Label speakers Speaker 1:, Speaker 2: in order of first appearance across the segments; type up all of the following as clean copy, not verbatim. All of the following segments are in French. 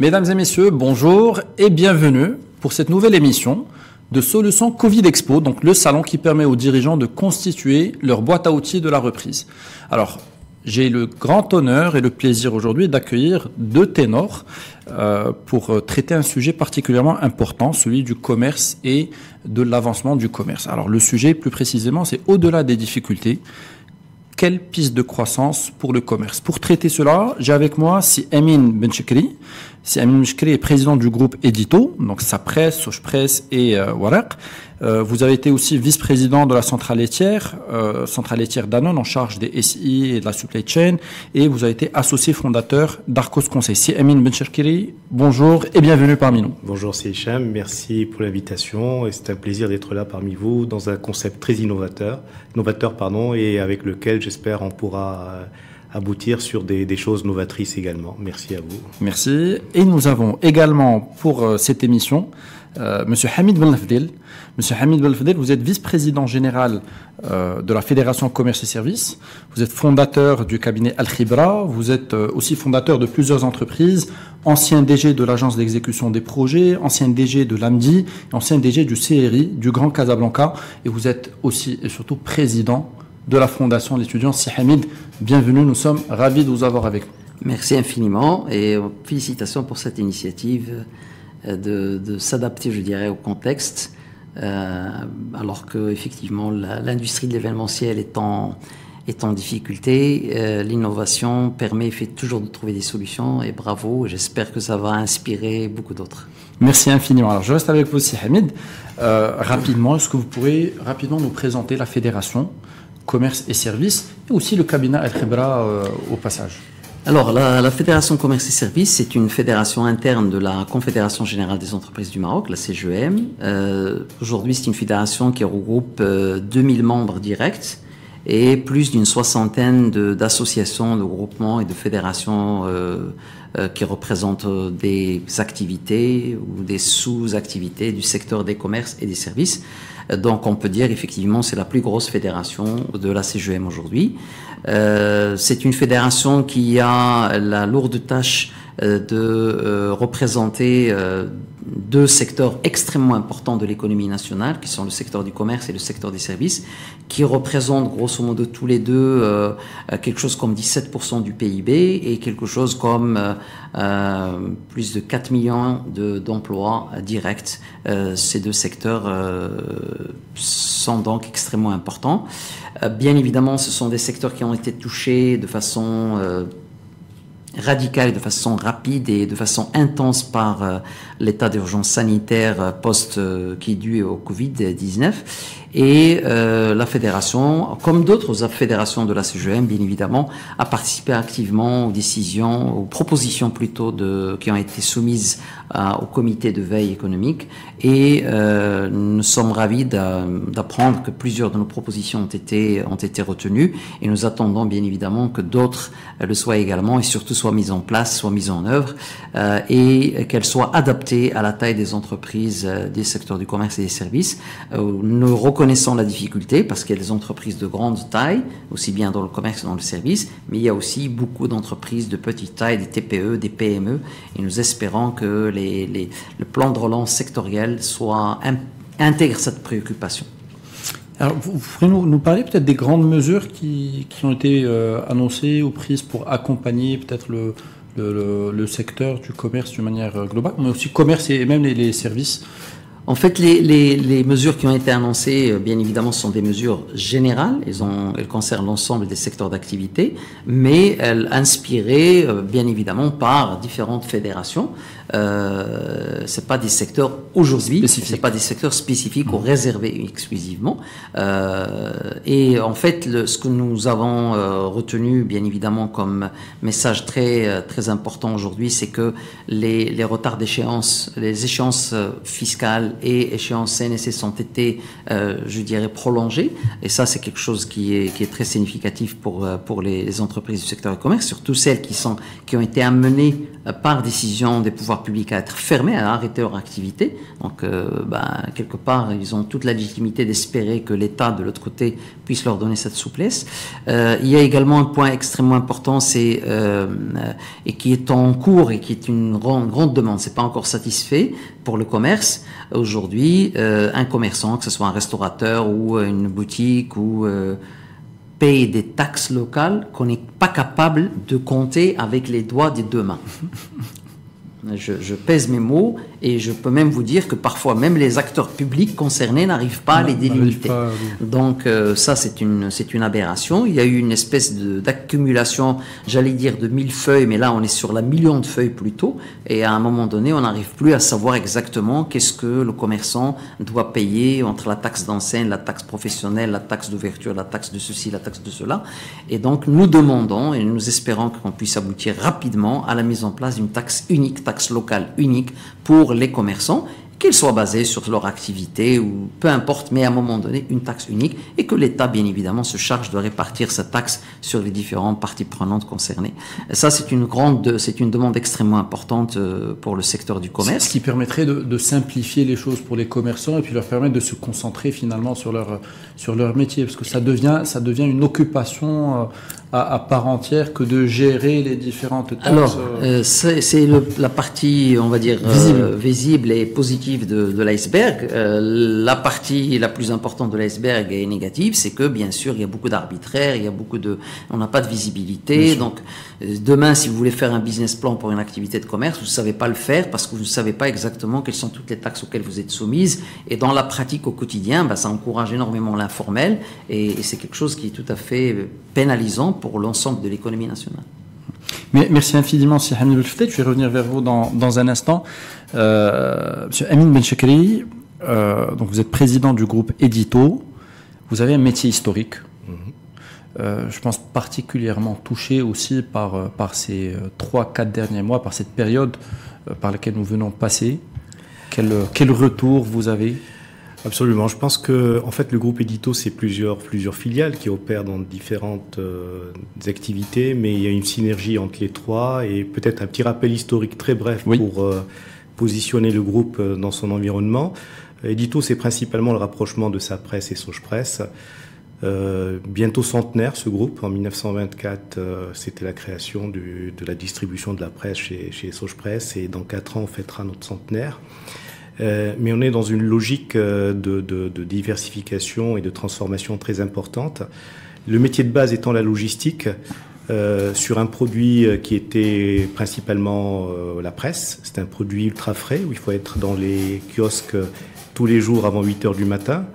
Speaker 1: Mesdames et messieurs, bonjour et bienvenue pour cette nouvelle émission de Solutions Covid Expo, donc le salon qui permet aux dirigeants de constituer leur boîte à outils de la reprise. Alors, j'ai le grand honneur et le plaisir aujourd'hui d'accueillir deux ténors pour traiter un sujet particulièrement important, celui du commerce et de l'avancement du commerce. Alors, le sujet, plus précisément, c'est au-delà des difficultés. Quelle piste de croissance pour le commerce? Pour traiter cela, j'ai avec moi Si Amin Benchekri. Si Amin Benchekri est président du groupe Edito, donc Sapresse, Sojpress et Waraq. Vous avez été aussi vice-président de la centrale laitière Danone en charge des SI et de la supply chain, et vous avez été associé fondateur d'Arcos Conseil. Si Amin Benchekri, bonjour et bienvenue parmi nous.
Speaker 2: Bonjour c'est Hicham, merci pour l'invitation et c'est un plaisir d'être là parmi vous dans un concept très novateur et avec lequel j'espère on pourra aboutir sur des choses novatrices également. Merci à vous.
Speaker 1: Merci. Et nous avons également pour cette émission Monsieur Hamid Belfdel. Monsieur Hamid Belfdel, vous êtes vice-président général de la Fédération Commerce et Services. Vous êtes fondateur du cabinet Al-Khibra. Vous êtes aussi fondateur de plusieurs entreprises, ancien DG de l'agence d'exécution des projets, ancien DG de l'AMDI, ancien DG du CRI, du Grand Casablanca. Et vous êtes aussi et surtout président de la Fondation d'étudiants. Si Hamid, bienvenue, nous sommes ravis de vous avoir avec nous.
Speaker 3: Merci infiniment et félicitations pour cette initiative de s'adapter, je dirais, au contexte, alors que effectivement l'industrie de l'événementiel est en difficulté. L'innovation fait toujours de trouver des solutions et bravo, j'espère que ça va inspirer beaucoup d'autres.
Speaker 1: Merci infiniment. Alors je reste avec vous, Si Hamid. Rapidement, est-ce que vous pourrez rapidement nous présenter la Fédération Commerce et Services et aussi le cabinet Al-Khibra au passage?
Speaker 3: Alors, la Fédération Commerce et Services, c'est une fédération interne de la Confédération Générale des Entreprises du Maroc, la CGEM. Aujourd'hui, c'est une fédération qui regroupe 2000 membres directs et plus d'une soixantaine d'associations, de groupements et de fédérations qui représentent des activités ou des sous-activités du secteur des commerces et des services. Donc on peut dire effectivement c'est la plus grosse fédération de la CGEM aujourd'hui. C'est une fédération qui a la lourde tâche de représenter deux secteurs extrêmement importants de l'économie nationale, qui sont le secteur du commerce et le secteur des services, qui représentent grosso modo tous les deux quelque chose comme 17% du PIB et quelque chose comme plus de 4 millions d'emplois directs. Ces deux secteurs sont donc extrêmement importants. Bien évidemment, ce sont des secteurs qui ont été touchés de façon radicale, de façon rapide et de façon intense par l'état d'urgence sanitaire qui est dû au Covid-19. Et la fédération, comme d'autres fédérations de la CGEM, bien évidemment, a participé activement aux décisions, aux propositions plutôt qui ont été soumises au comité de veille économique. Et nous sommes ravis d'apprendre que plusieurs de nos propositions ont été retenues. Et nous attendons bien évidemment que d'autres le soient également et surtout soient mises en place, soient mises en œuvre et qu'elles soient adaptées à la taille des entreprises des secteurs du commerce et des services. Nous reconnaissons la difficulté parce qu'il y a des entreprises de grande taille, aussi bien dans le commerce que dans le service, mais il y a aussi beaucoup d'entreprises de petite taille, des TPE, des PME, et nous espérons que le plan de relance sectoriel intègre cette préoccupation.
Speaker 1: Alors, vous pourriez nous parler peut-être des grandes mesures qui ont été annoncées ou prises pour accompagner peut-être le secteur du commerce d'une manière globale, mais aussi commerce et même les services?
Speaker 3: En fait, les mesures qui ont été annoncées, bien évidemment, sont des mesures générales. Elles concernent l'ensemble des secteurs d'activité, mais elles inspirées, bien évidemment, par différentes fédérations. C'est pas des secteurs aujourd'hui, c'est pas des secteurs spécifiques ou réservés exclusivement. Et en fait, ce que nous avons retenu, bien évidemment, comme message très très important aujourd'hui, c'est que les retards d'échéance, les échéances fiscales et échéances CNSS ont été, je dirais, prolongées. Et ça, c'est quelque chose qui est très significatif pour les entreprises du secteur du commerce, surtout celles qui ont été amenées par décision des pouvoirs pouvoir public à être fermés, à arrêter leur activité. Donc, quelque part, ils ont toute la légitimité d'espérer que l'État, de l'autre côté, puisse leur donner cette souplesse. Il y a également un point extrêmement important, et qui est en cours et qui est une grande demande. C'est pas encore satisfait pour le commerce. Aujourd'hui, un commerçant, que ce soit un restaurateur ou une boutique ou paye des taxes locales qu'on n'est pas capable de compter avec les doigts des deux mains. Je pèse mes mots et je peux même vous dire que parfois même les acteurs publics concernés n'arrivent pas à les délimiter. Donc ça c'est une aberration. Il y a eu une espèce d'accumulation, j'allais dire de 1000 feuilles, mais là on est sur la million de feuilles plutôt. Et à un moment donné, on n'arrive plus à savoir exactement qu'est-ce que le commerçant doit payer entre la taxe d'enseigne, la taxe professionnelle, la taxe d'ouverture, la taxe de ceci, la taxe de cela. Et donc nous demandons et nous espérons qu'on puisse aboutir rapidement à la mise en place d'une taxe unique, taxe locale unique pour les commerçants, qu'ils soient basés sur leur activité ou peu importe, mais à un moment donné, une taxe unique et que l'État, bien évidemment, se charge de répartir cette taxe sur les différentes parties prenantes concernées. Ça, c'est une demande extrêmement importante pour le secteur du commerce.
Speaker 1: Ce qui permettrait de simplifier les choses pour les commerçants et puis leur permettre de se concentrer finalement sur leur métier, parce que ça devient une occupation à part entière que de gérer les différentes taxes.
Speaker 3: Alors, c'est la partie, on va dire, visible et positive de l'iceberg. La partie la plus importante de l'iceberg et négative, c'est que, bien sûr, il y a beaucoup d'arbitraire, on n'a pas de visibilité. Donc, demain, si vous voulez faire un business plan pour une activité de commerce, vous ne savez pas le faire parce que vous ne savez pas exactement quelles sont toutes les taxes auxquelles vous êtes soumises. Et dans la pratique au quotidien, ça encourage énormément l'informel et c'est quelque chose qui est tout à fait pénalisant pour l'ensemble de l'économie nationale.
Speaker 1: Mais merci infiniment, M. Hamid Belftet. Je vais revenir vers vous dans un instant. M. Amin Benchekri, donc vous êtes président du groupe Édito. Vous avez un métier historique. Je pense particulièrement touché aussi par ces 3-4 derniers mois, par cette période par laquelle nous venons de passer. Quel retour vous avez ?
Speaker 2: Absolument. Je pense que, en fait, le groupe Édito, c'est plusieurs filiales qui opèrent dans différentes activités, mais il y a une synergie entre les trois et peut-être un petit rappel historique très bref pour positionner le groupe dans son environnement. Édito, c'est principalement le rapprochement de Sapresse et Sogepresse. Bientôt centenaire, ce groupe. En 1924, c'était la création de la distribution de la presse chez Sogepresse et dans 4 ans, on fêtera notre centenaire. Mais on est dans une logique de diversification et de transformation très importante. Le métier de base étant la logistique, sur un produit qui était principalement la presse. C'est un produit ultra frais où il faut être dans les kiosques tous les jours avant 8 heures du matin.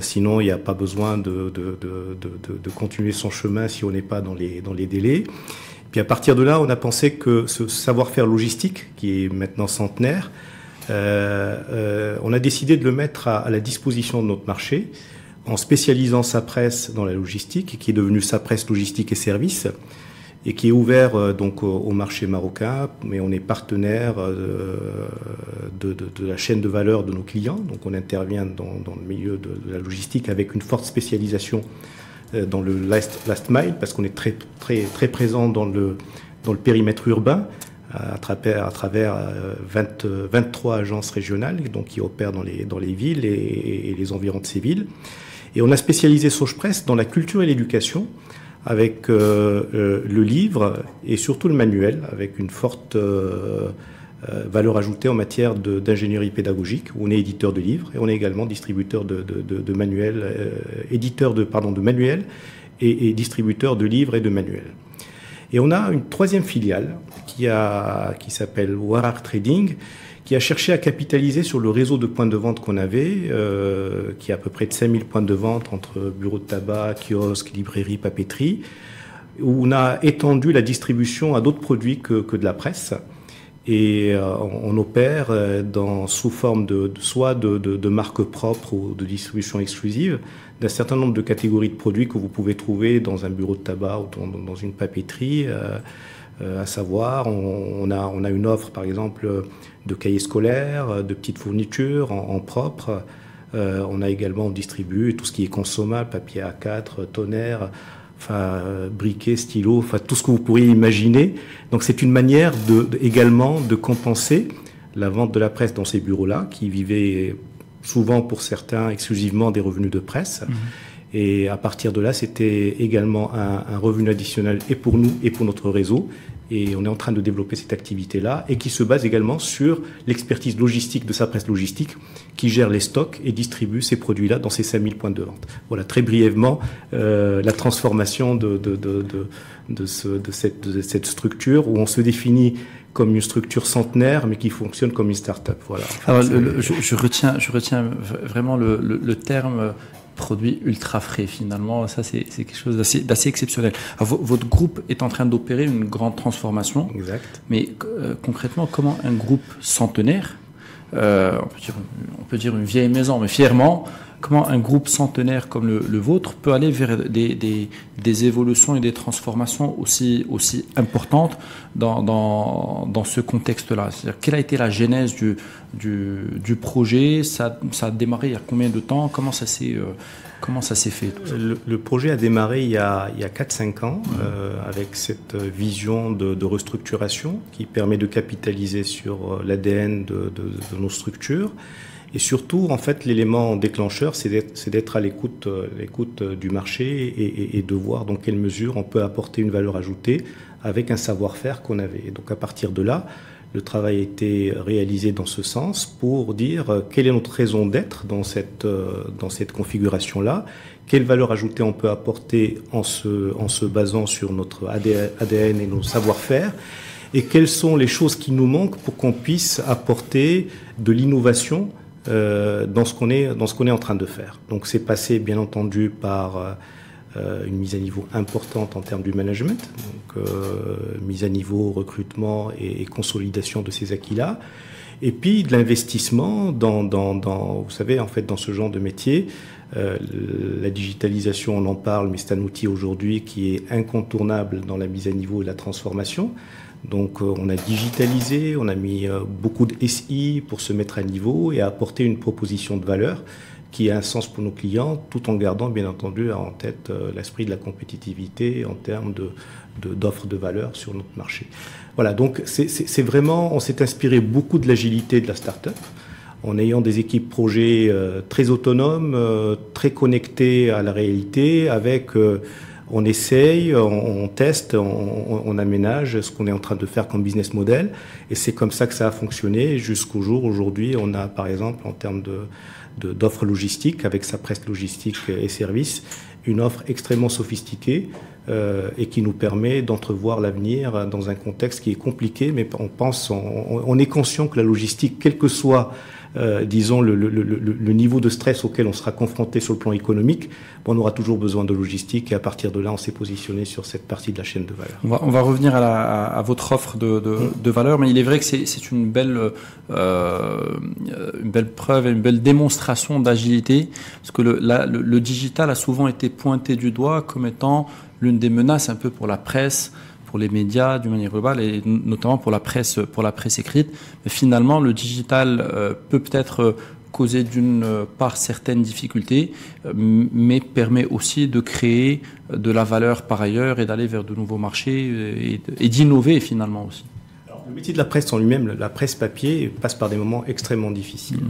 Speaker 2: Sinon, il n'y a pas besoin de continuer son chemin si on n'est pas dans les délais. Puis à partir de là, on a pensé que ce savoir-faire logistique, qui est maintenant centenaire, on a décidé de le mettre à la disposition de notre marché en spécialisant Sapresse dans la logistique, qui est devenue Sapresse Logistique et Services, et qui est ouvert donc au marché marocain, mais on est partenaire de la chaîne de valeur de nos clients, donc on intervient dans le milieu de la logistique avec une forte spécialisation dans le last mile, parce qu'on est très présent dans le périmètre urbain, à travers 23 agences régionales donc, qui opèrent dans les villes et les environs de ces villes. Et on a spécialisé Sogepresse dans la culture et l'éducation, avec le livre et surtout le manuel, avec une forte valeur ajoutée en matière d'ingénierie pédagogique, où on est éditeur de livres et on est également distributeur de manuels, éditeur de manuels et distributeur de livres et de manuels. Et on a une troisième filiale qui s'appelle Warar Trading, qui a cherché à capitaliser sur le réseau de points de vente qu'on avait, qui est à peu près de 5000 points de vente entre bureaux de tabac, kiosques, librairies, papeteries, où on a étendu la distribution à d'autres produits que de la presse. Et on opère sous forme soit de marques propres ou de distribution exclusive d'un certain nombre de catégories de produits que vous pouvez trouver dans un bureau de tabac ou dans une papeterie. À savoir, on a une offre, par exemple, de cahiers scolaires, de petites fournitures en propre. On distribue tout ce qui est consommable, papier A4, tonnerre. briquet, stylo, tout ce que vous pourriez imaginer. Donc c'est une manière également de compenser la vente de la presse dans ces bureaux-là, qui vivaient souvent pour certains exclusivement des revenus de presse. Et à partir de là, c'était également un revenu additionnel et pour nous et pour notre réseau. Et on est en train de développer cette activité-là et qui se base également sur l'expertise logistique de sa presse logistique qui gère les stocks et distribue ces produits-là dans ces 5000 points de vente. Voilà très brièvement la transformation de cette structure où on se définit comme une structure centenaire mais qui fonctionne comme une start-up. Voilà.
Speaker 1: Alors, je retiens vraiment le terme produit ultra frais finalement, ça c'est quelque chose d'assez exceptionnel. Alors, votre groupe est en train d'opérer une grande transformation.
Speaker 2: Exact.
Speaker 1: Mais concrètement, comment un groupe centenaire, on peut dire une vieille maison, mais fièrement, comment un groupe centenaire comme le vôtre peut aller vers des évolutions et des transformations aussi importantes dans ce contexte-là? C'est-à-dire, quelle a été la genèse du projet? Ça a démarré il y a combien de temps? Comment ça s'est fait tout ça?
Speaker 2: Le projet a démarré il y a 4-5 ans avec cette vision de restructuration qui permet de capitaliser sur l'ADN de nos structures. Et surtout, en fait, l'élément déclencheur, c'est d'être à l'écoute du marché et de voir dans quelle mesure on peut apporter une valeur ajoutée avec un savoir-faire qu'on avait. Et donc, à partir de là, le travail a été réalisé dans ce sens pour dire quelle est notre raison d'être dans cette configuration-là, quelle valeur ajoutée on peut apporter en se basant sur notre ADN et nos savoir-faire, et quelles sont les choses qui nous manquent pour qu'on puisse apporter de l'innovation dans ce qu'on est en train de faire. Donc c'est passé bien entendu par une mise à niveau importante en termes du management, donc mise à niveau, recrutement et consolidation de ces acquis-là, et puis de l'investissement dans vous savez en fait dans ce genre de métier. La digitalisation, on en parle, mais c'est un outil aujourd'hui qui est incontournable dans la mise à niveau et la transformation. Donc on a digitalisé, on a mis beaucoup de SI pour se mettre à niveau et apporter une proposition de valeur qui a un sens pour nos clients, tout en gardant bien entendu en tête l'esprit de la compétitivité en termes d'offres de valeur sur notre marché. Voilà, donc c'est vraiment, on s'est inspiré beaucoup de l'agilité de la start-up, en ayant des équipes projets très autonomes, très connectées à la réalité, avec... on essaye, on teste, on aménage ce qu'on est en train de faire comme business model. Et c'est comme ça que ça a fonctionné jusqu'au jour. Aujourd'hui, on a par exemple en termes d'offres logistiques, avec sa presse logistique et services, une offre extrêmement sophistiquée et qui nous permet d'entrevoir l'avenir dans un contexte qui est compliqué. Mais on est conscient que la logistique, quel que soit disons le niveau de stress auquel on sera confronté sur le plan économique, on aura toujours besoin de logistique et à partir de là on s'est positionné sur cette partie de la chaîne de valeur.
Speaker 1: On va revenir à votre offre de valeur, mais il est vrai que c'est une belle preuve et une belle démonstration d'agilité, parce que le digital a souvent été pointé du doigt comme étant l'une des menaces un peu pour la presse, pour les médias d'une manière globale et notamment pour la presse écrite. Mais finalement, le digital peut-être causer d'une part certaines difficultés, mais permet aussi de créer de la valeur par ailleurs et d'aller vers de nouveaux marchés et d'innover finalement aussi.
Speaker 2: Alors, le métier de la presse en lui-même, la presse papier, passe par des moments extrêmement difficiles.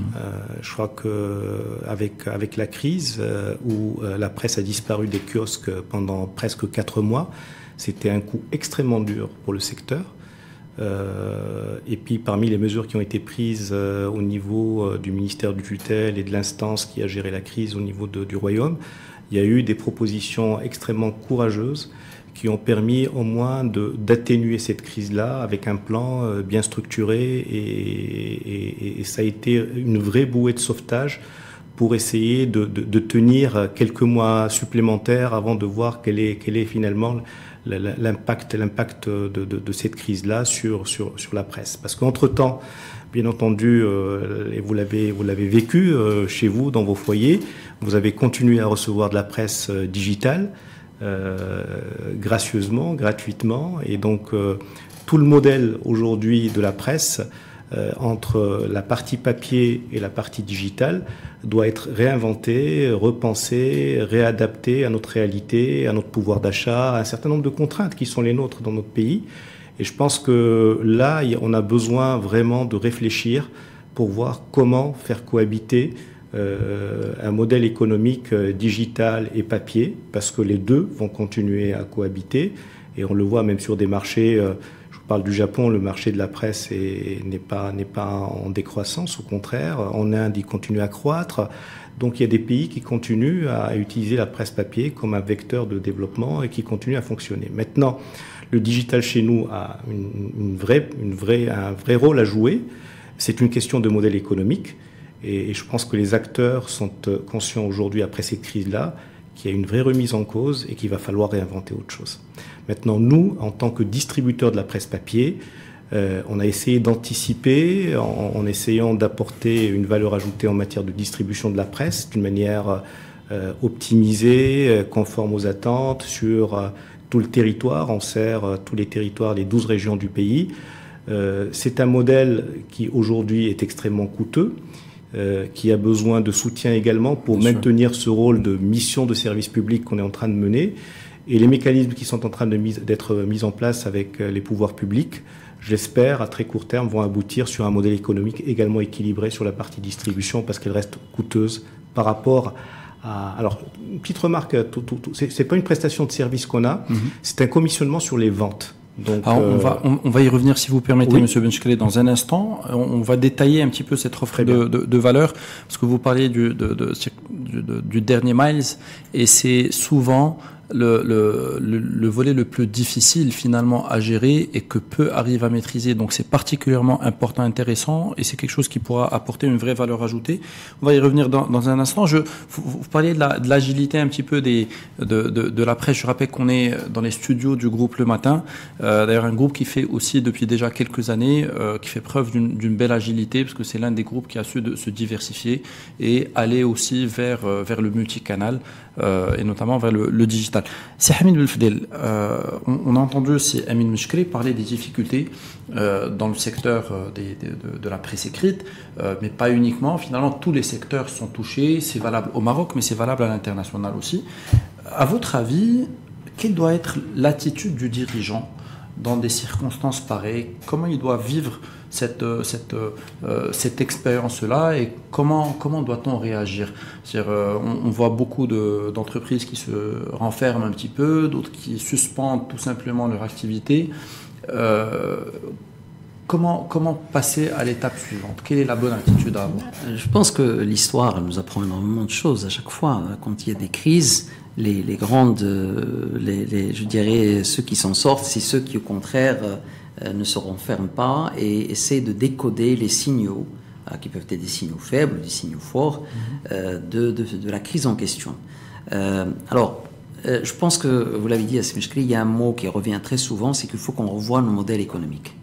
Speaker 2: Je crois qu'avec la crise où la presse a disparu des kiosques pendant presque 4 mois, c'était un coup extrêmement dur pour le secteur. Et puis, parmi les mesures qui ont été prises au niveau du ministère du tutelle et de l'instance qui a géré la crise au niveau du Royaume, il y a eu des propositions extrêmement courageuses qui ont permis au moins d'atténuer cette crise-là avec un plan bien structuré. Et ça a été une vraie bouée de sauvetage pour essayer de tenir quelques mois supplémentaires avant de voir quel est finalement l'impact de cette crise-là sur la presse. Parce qu'entre-temps, bien entendu, et vous l'avez vécu chez vous, dans vos foyers, vous avez continué à recevoir de la presse digitale, gracieusement, gratuitement, et donc tout le modèle aujourd'hui de la presse entre la partie papier et la partie digitale doit être réinventée, repensée, réadaptée à notre réalité, à notre pouvoir d'achat, à un certain nombre de contraintes qui sont les nôtres dans notre pays. Et je pense que là, on a besoin vraiment de réfléchir pour voir comment faire cohabiter un modèle économique digital et papier, parce que les deux vont continuer à cohabiter. Et on le voit même sur des marchés, je vous parle du Japon, le marché de la presse n'est pas en décroissance, au contraire. En Inde, il continue à croître. Donc il y a des pays qui continuent à utiliser la presse papier comme un vecteur de développement et qui continuent à fonctionner. Maintenant, le digital chez nous a un vrai rôle à jouer. C'est une question de modèle économique. Et je pense que les acteurs sont conscients aujourd'hui, après cette crise-là, qu'il y a une vraie remise en cause et qu'il va falloir réinventer autre chose. Maintenant, nous, en tant que distributeurs de la presse papier, on a essayé d'anticiper en essayant d'apporter une valeur ajoutée en matière de distribution de la presse d'une manière optimisée, conforme aux attentes, sur tout le territoire. On sert tous les territoires, les 12 régions du pays. C'est un modèle qui aujourd'hui est extrêmement coûteux, qui a besoin de soutien également pour maintenir ce rôle de mission de service public qu'on est en train de mener. Et les mécanismes qui sont en train d'être mis en place avec les pouvoirs publics, j'espère, à très court terme, vont aboutir sur un modèle économique également équilibré sur la partie distribution, parce qu'elle reste coûteuse par rapport à... Alors, une petite remarque, c'est pas une prestation de service qu'on a, c'est un commissionnement sur les ventes. Donc,
Speaker 1: alors on va y revenir, si vous permettez, oui. Monsieur Benchkele, dans un instant. On va détailler un petit peu cette offre de valeur, parce que vous parliez du dernier miles, et c'est souvent le volet le plus difficile finalement à gérer et que peu arrivent à maîtriser. Donc c'est particulièrement important, intéressant, et c'est quelque chose qui pourra apporter une vraie valeur ajoutée. On va y revenir dans un instant. Vous parliez de l'agilité un petit peu de la presse. Je rappelle qu'on est dans les studios du groupe Le Matin, d'ailleurs un groupe qui fait aussi depuis déjà quelques années, qui fait preuve d'une belle agilité, parce que c'est l'un des groupes qui a su se diversifier et aller aussi vers le multicanal, et notamment vers le digital. C'est Hamid Belfdel. On a entendu aussi Amin Meshkri parler des difficultés dans le secteur de la presse écrite, mais pas uniquement. Finalement, tous les secteurs sont touchés. C'est valable au Maroc, mais c'est valable à l'international aussi. À votre avis, quelle doit être l'attitude du dirigeant dans des circonstances pareilles? Comment il doit vivre cette expérience-là, et comment doit-on réagir? C'est-à-dire, on voit beaucoup d'entreprises qui se renferment un petit peu, d'autres qui suspendent tout simplement leur activité. Comment passer à l'étape suivante? Quelle est la bonne attitude à avoir?
Speaker 3: Je pense que l'histoire nous apprend énormément de choses à chaque fois. Quand il y a des crises, les grandes, je dirais, ceux qui s'en sortent, c'est ceux qui, au contraire, ne se renferment pas et essaient de décoder les signaux, qui peuvent être des signaux faibles, des signaux forts, de la crise en question. Alors, je pense que, vous l'avez dit, Hassan Meshkri, il y a un mot qui revient très souvent, c'est qu'il faut qu'on revoie nos modèles économiques.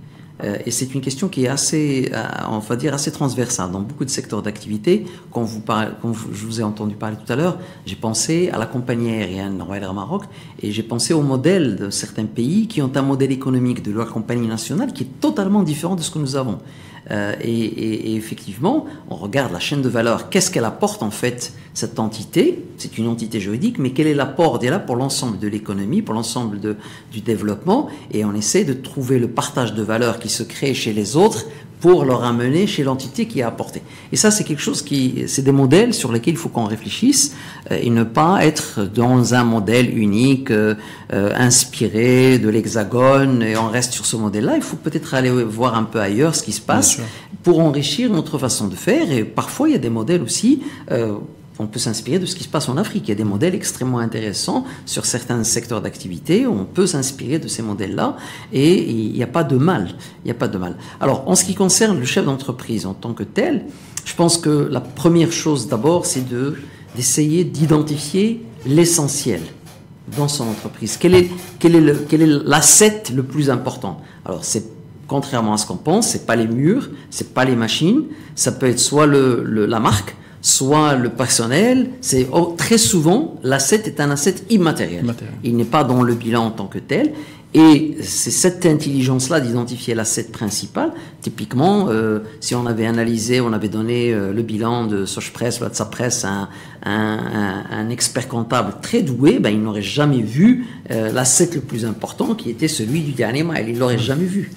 Speaker 3: Et c'est une question qui est assez, on va dire, assez transversale dans beaucoup de secteurs d'activité. Quand je vous ai entendu parler tout à l'heure, j'ai pensé à la compagnie aérienne Royal Air Maroc, et j'ai pensé au modèle de certains pays qui ont un modèle économique de leur compagnie nationale qui est totalement différent de ce que nous avons. Et effectivement, on regarde la chaîne de valeur. Qu'est-ce qu'elle apporte en fait, cette entité? C'est une entité juridique, mais quel est l'apport d'elle pour l'ensemble de l'économie, pour l'ensemble du développement? Et on essaie de trouver le partage de valeur qui se crée chez les autres pour leur amener chez l'entité qui a apporté. Et ça, c'est quelque chose c'est des modèles sur lesquels il faut qu'on réfléchisse et ne pas être dans un modèle unique, inspiré de l'Hexagone, et on reste sur ce modèle-là. Il faut peut-être aller voir un peu ailleurs ce qui se passe pour enrichir notre façon de faire. Et parfois, il y a des modèles aussi... on peut s'inspirer de ce qui se passe en Afrique. Il y a des modèles extrêmement intéressants sur certains secteurs d'activité. On peut s'inspirer de ces modèles-là et il n'y a pas de mal. Il n'y a pas de mal. Alors, en ce qui concerne le chef d'entreprise en tant que tel, je pense que la première chose d'abord, c'est d'essayer d'identifier l'essentiel dans son entreprise. Quel est l'asset le plus important? Alors, contrairement à ce qu'on pense, c'est pas les murs, c'est pas les machines. Ça peut être soit la marque, soit le personnel. Très souvent, l'asset est un asset immatériel. Il n'est pas dans le bilan en tant que tel. Et c'est cette intelligence-là d'identifier l'asset principal. Typiquement, si on avait analysé, on avait donné le bilan de Sochpress ou de Sapress à un expert comptable très doué, ben, il n'aurait jamais vu l'asset le plus important qui était celui du dernier mois. Il ne l'aurait jamais vu.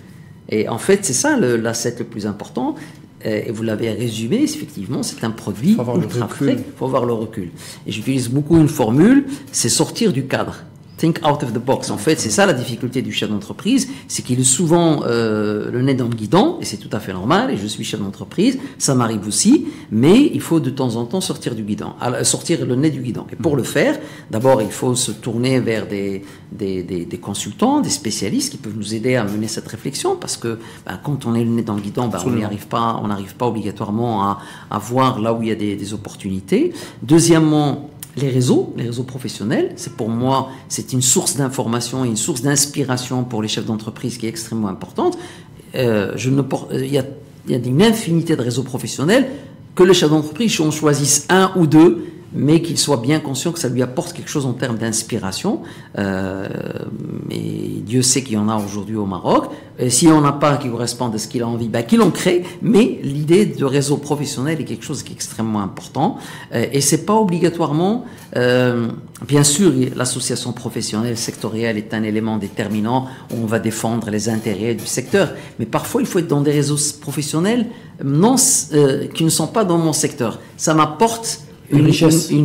Speaker 3: Et en fait, c'est ça l'asset le plus important. Et vous l'avez résumé, effectivement, c'est un produit ultra frais. Il faut avoir le recul. Et j'utilise beaucoup une formule, c'est sortir du cadre. Think out of the box. En fait, c'est ça la difficulté du chef d'entreprise, c'est qu'il est souvent le nez dans le guidon, et c'est tout à fait normal, et je suis chef d'entreprise, ça m'arrive aussi, mais il faut de temps en temps sortir du guidon, sortir le nez du guidon. Et pour le faire, d'abord, il faut se tourner vers des consultants, des spécialistes qui peuvent nous aider à mener cette réflexion, parce que quand on est le nez dans le guidon, on n'arrive pas obligatoirement à voir là où il y a des opportunités. Deuxièmement, les réseaux professionnels, pour moi, c'est une source d'information et une source d'inspiration pour les chefs d'entreprise qui est extrêmement importante. Il y a une infinité de réseaux professionnels que les chefs d'entreprise en choisissent un ou deux, mais qu'il soit bien conscient que ça lui apporte quelque chose en termes d'inspiration. Et Dieu sait qu'il y en a aujourd'hui au Maroc. S'il n'y en a pas qui correspondent à ce qu'il a envie, qu'il en crée. Mais l'idée de réseau professionnel est quelque chose qui est extrêmement important. Et c'est pas obligatoirement... bien sûr, l'association professionnelle sectorielle est un élément déterminant où on va défendre les intérêts du secteur. Mais parfois, il faut être dans des réseaux professionnels qui ne sont pas dans mon secteur. Ça m'apporte une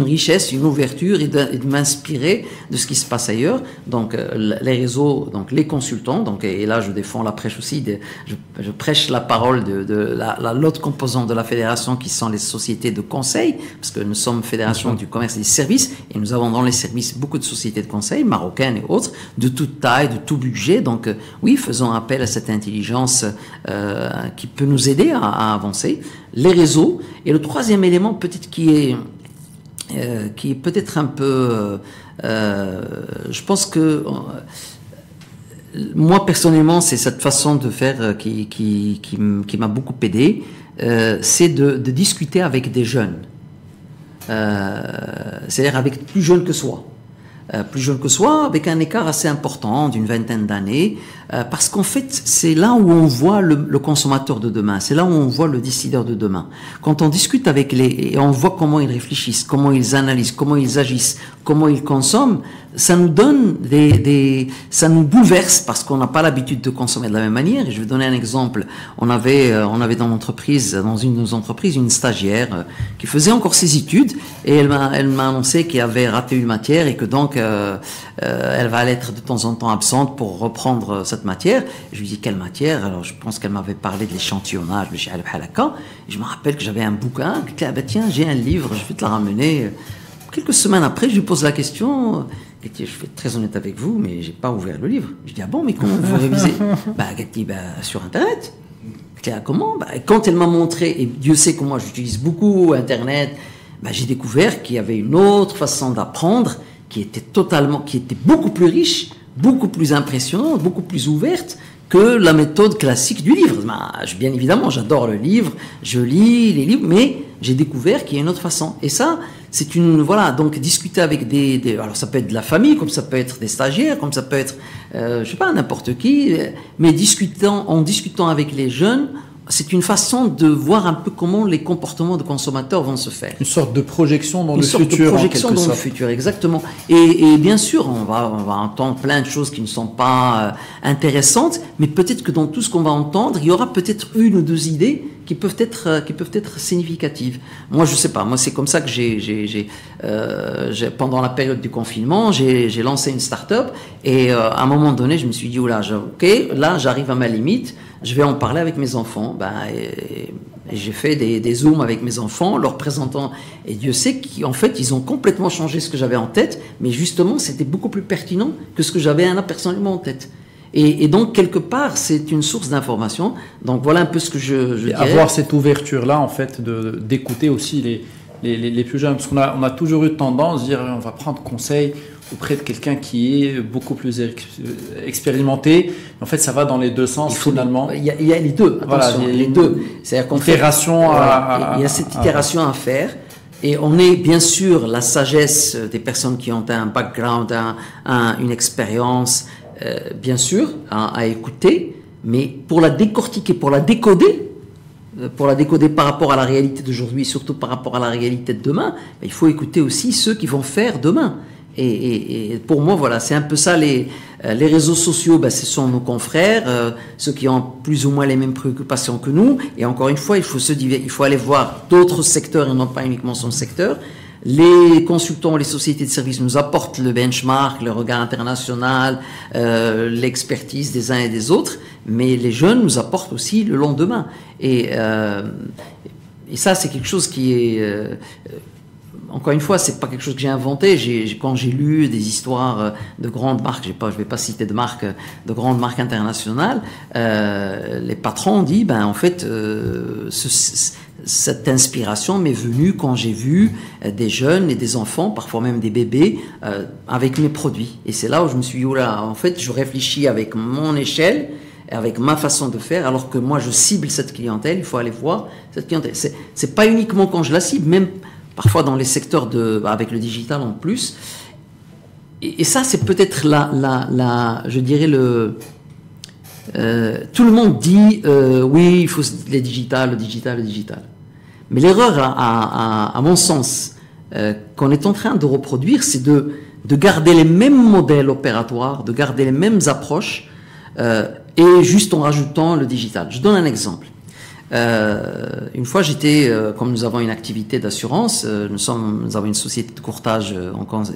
Speaker 3: richesse, une ouverture et de m'inspirer de ce qui se passe ailleurs. Donc les réseaux, donc les consultants, et là je défends la prêche aussi, je prêche la parole de l'autre composante de la fédération qui sont les sociétés de conseil, parce que nous sommes fédération du commerce et des services, et nous avons dans les services beaucoup de sociétés de conseil, marocaines et autres, de toute taille, de tout budget. Donc oui, faisons appel à cette intelligence qui peut nous aider à avancer. Les réseaux. Et le troisième élément, peut-être qui est peut-être un peu... je pense que moi, personnellement, c'est cette façon de faire qui m'a beaucoup aidé. C'est de discuter avec des jeunes. C'est-à-dire avec plus jeunes que soi. Plus jeune que soi, avec un écart assez important d'une vingtaine d'années, parce qu'en fait, c'est là où on voit le consommateur de demain, c'est là où on voit le décideur de demain. Quand on discute avec et on voit comment ils réfléchissent, comment ils analysent, comment ils agissent, comment ils consomment, ça nous donne ça nous bouleverse parce qu'on n'a pas l'habitude de consommer de la même manière. Et je vais donner un exemple. On avait dans une de nos entreprises, une stagiaire qui faisait encore ses études et elle m'a annoncé qu'elle avait raté une matière et que donc elle va être de temps en temps absente pour reprendre cette matière. Je lui dis quelle matière? Alors je pense qu'elle m'avait parlé de l'échantillonnage, le Sha'al Halaka. Je me rappelle que j'avais un bouquin. Je dis tiens, j'ai un livre, je vais te la ramener. Quelques semaines après, je lui pose la question. Je vais être très honnête avec vous, mais j'ai pas ouvert le livre. Je dis bon, mais comment vous révisez? Sur Internet. Comment? Quand elle m'a montré, et Dieu sait que moi j'utilise beaucoup Internet, j'ai découvert qu'il y avait une autre façon d'apprendre qui était beaucoup plus riche, beaucoup plus impressionnante, beaucoup plus ouverte que la méthode classique du livre. Bien évidemment, j'adore le livre, je lis les livres, mais j'ai découvert qu'il y a une autre façon. Et ça, c'est donc discuter avec alors ça peut être de la famille, comme ça peut être des stagiaires, comme ça peut être, n'importe qui, mais en discutant avec les jeunes, c'est une façon de voir un peu comment les comportements de consommateurs vont se faire.
Speaker 1: Une sorte de projection dans le futur. Une sorte de
Speaker 3: projection dans le futur, exactement. Et bien sûr, on va entendre plein de choses qui ne sont pas intéressantes, mais peut-être que dans tout ce qu'on va entendre, il y aura peut-être une ou deux idées qui peuvent être significatives. Moi, je sais pas. Moi, c'est comme ça que pendant la période du confinement, j'ai lancé une start-up et à un moment donné, je me suis dit là, j'arrive à ma limite. Je vais en parler avec mes enfants. Et j'ai fait des zooms avec mes enfants, leur présentant. Et Dieu sait qu'en fait, ils ont complètement changé ce que j'avais en tête. Mais justement, c'était beaucoup plus pertinent que ce que j'avais personnellement en tête. Et donc, quelque part, c'est une source d'information. Donc, voilà un peu ce que je dirais.
Speaker 1: Avoir cette ouverture-là, en fait, d'écouter aussi les plus jeunes. Parce qu'on a toujours eu tendance à dire, on va prendre conseil auprès de quelqu'un qui est beaucoup plus expérimenté. En fait, ça va dans les deux sens, finalement.
Speaker 3: Il y a les deux. Attention,
Speaker 1: voilà,
Speaker 3: les deux. C'est-à-dire qu'on
Speaker 1: itération
Speaker 3: il y a cette itération à faire. Et on est bien sûr la sagesse des personnes qui ont un background, une expérience, bien sûr, à écouter, mais pour la décortiquer, pour la décoder par rapport à la réalité d'aujourd'hui, surtout par rapport à la réalité de demain, il faut écouter aussi ceux qui vont faire demain. Et pour moi, voilà, c'est un peu ça, les réseaux sociaux, ce sont nos confrères, ceux qui ont plus ou moins les mêmes préoccupations que nous. Et encore une fois, il faut aller voir d'autres secteurs et non pas uniquement son secteur. Les consultants, les sociétés de services nous apportent le benchmark, le regard international, l'expertise des uns et des autres, mais les jeunes nous apportent aussi le lendemain. Et ça, c'est quelque chose qui est... encore une fois, c'est pas quelque chose que j'ai inventé. Quand j'ai lu des histoires de grandes marques, je vais pas citer de marques, de grandes marques internationales, les patrons ont dit, en fait, cette inspiration m'est venue quand j'ai vu des jeunes et des enfants, parfois même des bébés, avec mes produits. Et c'est là où je me suis dit, en fait, je réfléchis avec mon échelle, avec ma façon de faire, alors que moi, je cible cette clientèle. Il faut aller voir cette clientèle. C'est pas uniquement quand je la cible, même parfois dans les secteurs avec le digital en plus. Et ça, c'est peut-être je dirais tout le monde dit, oui, il faut le digital. Mais l'erreur, à mon sens, qu'on est en train de reproduire, c'est de garder les mêmes modèles opératoires, de garder les mêmes approches, et juste en rajoutant le digital. Je donne un exemple. Une fois, comme nous avons une activité d'assurance, nous avons une société de courtage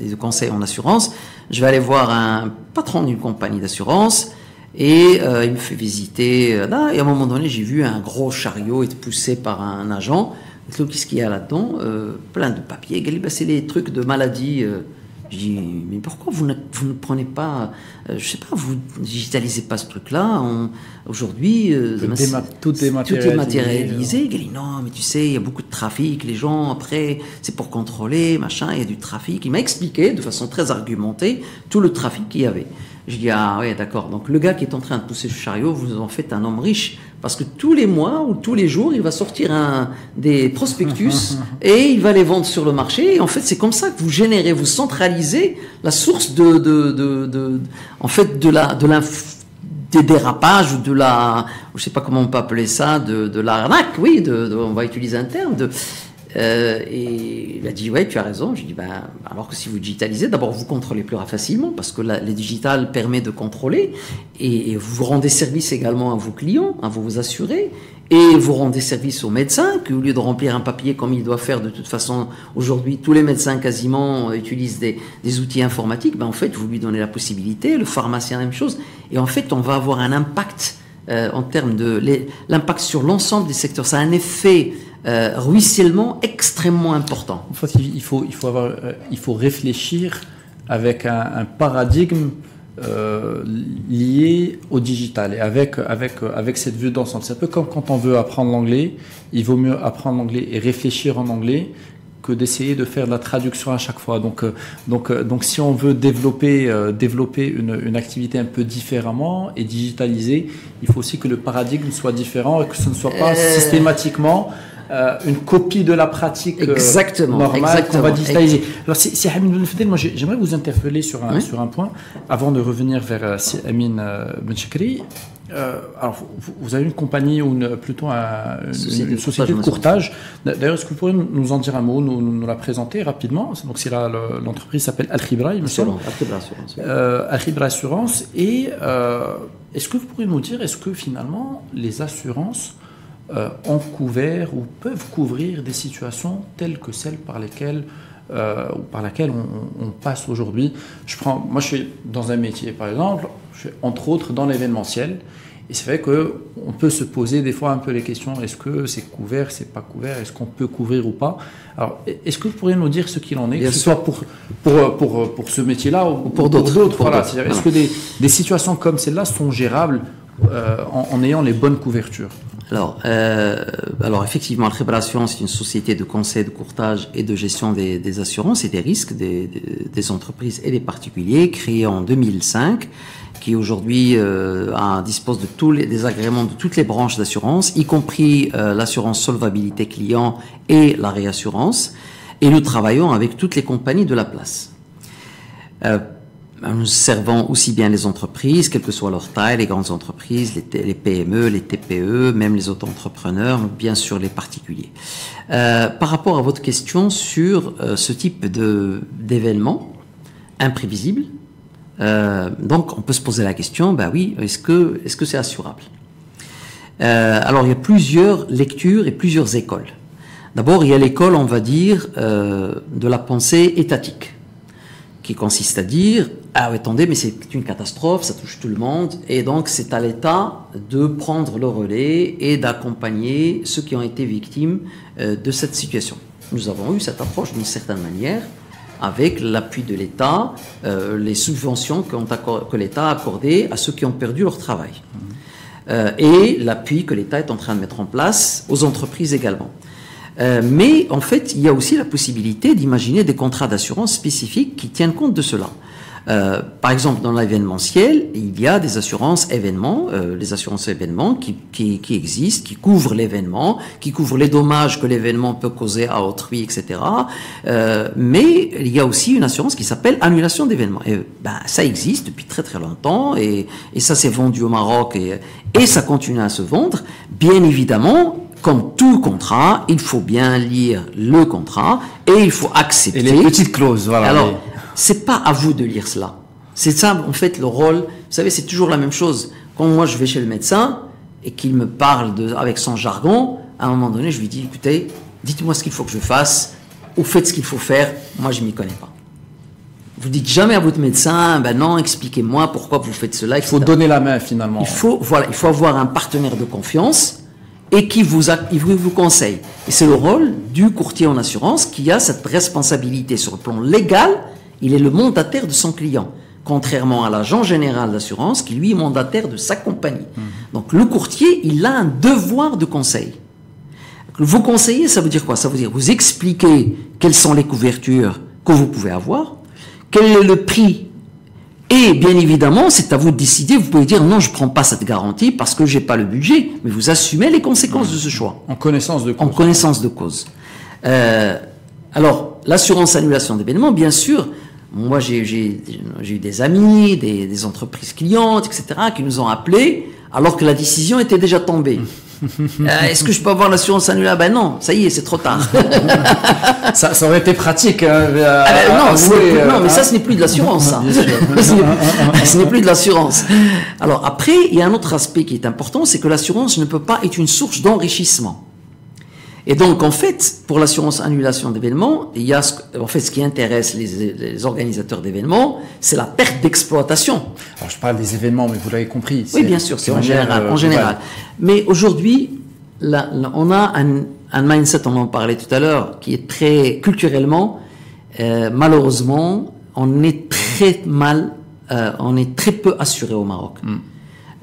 Speaker 3: et de conseil en assurance, je vais aller voir un patron d'une compagnie d'assurance et il me fait visiter. Et à un moment donné, j'ai vu un gros chariot être poussé par un agent. Qu'est-ce qu'il y a là-dedans? Plein de papiers. C'est les trucs de maladie. Je dis, mais pourquoi vous ne prenez pas, je sais pas, vous digitalisez pas ce truc-là? Aujourd'hui,
Speaker 1: tout est
Speaker 3: matérialisé. Il dit, non, mais tu sais, il y a beaucoup de trafic, les gens, après, c'est pour contrôler, machin, il y a du trafic. Il m'a expliqué, de façon très argumentée, tout le trafic qu'il y avait. Je dis, ah ouais, d'accord. Donc le gars qui est en train de pousser ce chariot, vous en faites un homme riche. Parce que tous les mois ou tous les jours, il va sortir des prospectus et il va les vendre sur le marché. Et en fait, c'est comme ça que vous générez, vous centralisez la source des dérapages ou je sais pas comment on peut appeler ça, de l'arnaque, oui, on va utiliser un terme et il a dit, ouais, tu as raison. J'ai dit, alors que si vous digitalisez, d'abord vous contrôlez plus facilement parce que le digital permet de contrôler et vous rendez service également à vos clients, à vous assurés, et vous rendez service aux médecins qui, au lieu de remplir un papier comme il doit faire, de toute façon, aujourd'hui, tous les médecins quasiment utilisent des outils informatiques, en fait, vous lui donnez la possibilité, le pharmacien, la même chose, et en fait, on va avoir un impact en termes l'impact sur l'ensemble des secteurs. Ça a un effet ruissellement extrêmement important.
Speaker 1: En fait, il faut réfléchir avec un paradigme lié au digital et avec cette vue d'ensemble. C'est un peu comme quand on veut apprendre l'anglais, il vaut mieux apprendre l'anglais et réfléchir en anglais que d'essayer de faire de la traduction à chaque fois. Donc si on veut développer une activité un peu différemment et digitaliser, il faut aussi que le paradigme soit différent et que ce ne soit pas systématiquement une copie de la pratique normale qu'on va digitaliser. Alors, si Hamid Ben Fadel, moi j'aimerais vous interpeller sur un point avant de revenir vers Amin Ben Chekri. Alors, vous avez une compagnie ou plutôt une société de courtage. D'ailleurs, est-ce que vous pourriez nous en dire un mot, nous la présenter rapidement? Donc, c'est là, l'entreprise s'appelle Al Khibra, il me semble. Al Khibra Assurance. Et est-ce que vous pourriez nous dire, est-ce que finalement les assurances ont couvert ou peuvent couvrir des situations telles que celles par laquelle on passe aujourd'hui? Moi, je suis dans un métier, par exemple, je suis entre autres dans l'événementiel, et c'est vrai qu'on peut se poser des fois un peu les questions, est-ce que c'est couvert, c'est pas couvert, est-ce qu'on peut couvrir ou pas? Alors, est-ce que vous pourriez nous dire ce qu'il en est, que ce soit pour ce métiation ou pour d'autres? Voilà. Est-ce que des situations comme celle-là sont gérables en ayant les bonnes couvertures?
Speaker 3: Alors effectivement, Al Khibra Assurance, c'est une société de conseil, de courtage et de gestion des assurances et des risques des entreprises et des particuliers, créée en 2005, qui aujourd'hui dispose de des agréments de toutes les branches d'assurance, y compris l'assurance solvabilité client et la réassurance. et nous travaillons avec toutes les compagnies de la place. Nous servons aussi bien les entreprises, quelle que soit leur taille, les grandes entreprises, les PME, les TPE, même les auto-entrepreneurs, bien sûr les particuliers. Par rapport à votre question sur ce type d'événement imprévisible, donc on peut se poser la question, ben oui, est-ce que c'est assurable? Alors il y a plusieurs lectures et plusieurs écoles. D'abord, il y a l'école, on va dire, de la pensée étatique, qui consiste à dire, ah attendez, mais c'est une catastrophe, ça touche tout le monde, et donc c'est à l'État de prendre le relais et d'accompagner ceux qui ont été victimes de cette situation. Nous avons eu cette approche d'une certaine manière, avec l'appui de l'État, les subventions que l'État a accordées à ceux qui ont perdu leur travail. Et l'appui que l'État est en train de mettre en place aux entreprises également. Mais en fait, il y a aussi la possibilité d'imaginer des contrats d'assurance spécifiques qui tiennent compte de cela. Par exemple, dans l'événementiel, il y a des assurances événements, les assurances événements qui existent, qui couvrent l'événement, qui couvrent les dommages que l'événement peut causer à autrui, etc. Mais il y a aussi une assurance qui s'appelle annulation d'événements. Et ça existe depuis très très longtemps et ça s'est vendu au Maroc et ça continue à se vendre. Bien évidemment, comme tout contrat, il faut bien lire le contrat et il faut accepter.
Speaker 1: Et les petites clauses, voilà.
Speaker 3: Alors, c'est pas à vous de lire cela. C'est ça, en fait, le rôle. Vous savez, c'est toujours la même chose. Quand moi, je vais chez le médecin et qu'il me parle avec son jargon, à un moment donné, je lui dis, écoutez, dites-moi ce qu'il faut que je fasse ou faites ce qu'il faut faire. Moi, je m'y connais pas. Vous dites jamais à votre médecin, ben non, expliquez-moi pourquoi vous faites cela, etc.
Speaker 1: Il faut donner la main, finalement.
Speaker 3: Il faut avoir un partenaire de confiance et qui vous conseille. Et c'est le rôle du courtier en assurance qui a cette responsabilité sur le plan légal. Il est le mandataire de son client, contrairement à l'agent général d'assurance qui, lui, est mandataire de sa compagnie. Donc, le courtier, il a un devoir de conseil. Vous conseiller, ça veut dire quoi? Ça veut dire vous expliquer quelles sont les couvertures que vous pouvez avoir, quel est le prix. Et bien évidemment, c'est à vous de décider. Vous pouvez dire non, je ne prends pas cette garantie parce que je n'ai pas le budget, mais vous assumez les conséquences de ce choix.
Speaker 1: En connaissance de cause.
Speaker 3: En connaissance de cause. Alors, l'assurance annulation d'événements, bien sûr, moi j'ai eu des amis, des entreprises clientes, etc., qui nous ont appelés alors que la décision était déjà tombée. Est-ce que je peux avoir l'assurance annulable? Ben non, ça y est, c'est trop tard.
Speaker 1: ça aurait été pratique.
Speaker 3: Non, mais ça, ce n'est plus de l'assurance. Ça. Ce n'est plus de l'assurance. Alors après, il y a un autre aspect qui est important, c'est que l'assurance ne peut pas être une source d'enrichissement. Et donc, en fait, pour l'assurance annulation d'événements, il y a ce qui intéresse les organisateurs d'événements, c'est la perte d'exploitation.
Speaker 1: Alors, je parle des événements, mais vous l'avez compris.
Speaker 3: Oui, bien sûr, c'est en général. Mais aujourd'hui, on a un mindset, on en parlait tout à l'heure, qui est très culturellement, malheureusement, on est très peu assuré au Maroc.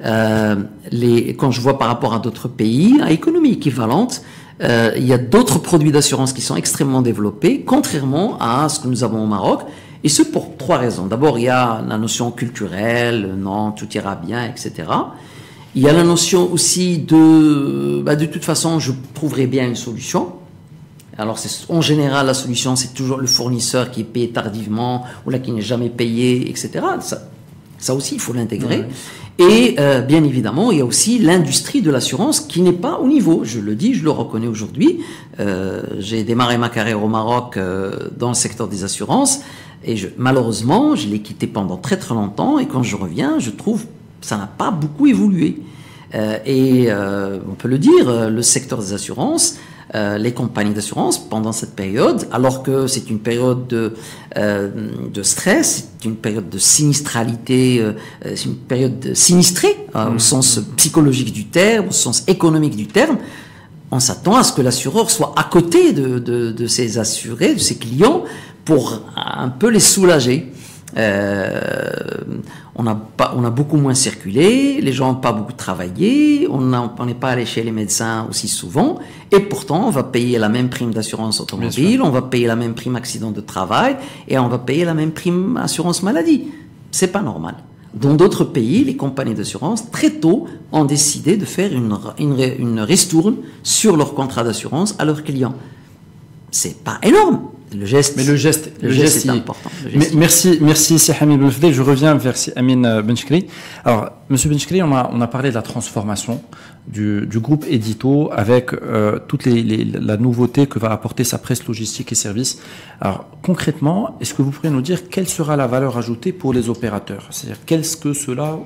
Speaker 3: Quand je vois par rapport à d'autres pays, à économie équivalente, il y a d'autres produits d'assurance qui sont extrêmement développés, contrairement à ce que nous avons au Maroc, et ce pour 3 raisons. D'abord, il y a la notion culturelle, non, tout ira bien, etc. Il y a la notion aussi de toute façon, je trouverai bien une solution. Alors, en général, la solution, c'est toujours le fournisseur qui est payé tardivement, ou là, qui n'est jamais payé, etc. Ça aussi, il faut l'intégrer. Ouais. Et bien évidemment, il y a aussi l'industrie de l'assurance qui n'est pas au niveau. Je le dis, je le reconnais aujourd'hui. J'ai démarré ma carrière au Maroc dans le secteur des assurances et malheureusement, je l'ai quitté pendant très très longtemps et quand je reviens, je trouve que ça n'a pas beaucoup évolué. On peut le dire, le secteur des assurances, les compagnies d'assurance pendant cette période, alors que c'est une période de stress, c'est une période de sinistralité, c'est une période sinistrée au sens psychologique du terme, au sens économique du terme, on s'attend à ce que l'assureur soit à côté de ses assurés, de ses clients, pour un peu les soulager. On a beaucoup moins circulé, les gens n'ont pas beaucoup travaillé, on n'est pas allé chez les médecins aussi souvent, et pourtant on va payer la même prime d'assurance automobile, on va payer la même prime accident de travail, et on va payer la même prime assurance maladie. C'est pas normal. Dans d'autres pays, les compagnies d'assurance, très tôt, ont décidé de faire une ristourne sur leur contrat d'assurance à leurs clients. C'est pas énorme. Le geste,
Speaker 1: mais le geste
Speaker 3: est important.
Speaker 1: Merci, c'est Hamid Benfdel. Je reviens vers Amin Benchkri. Alors, Monsieur Benchkri, on a parlé de la transformation du groupe Édito avec toute la nouveauté que va apporter sa presse logistique et services. Alors, concrètement, est-ce que vous pourriez nous dire quelle sera la valeur ajoutée pour les opérateurs? C'est-à-dire, qu'est-ce que cela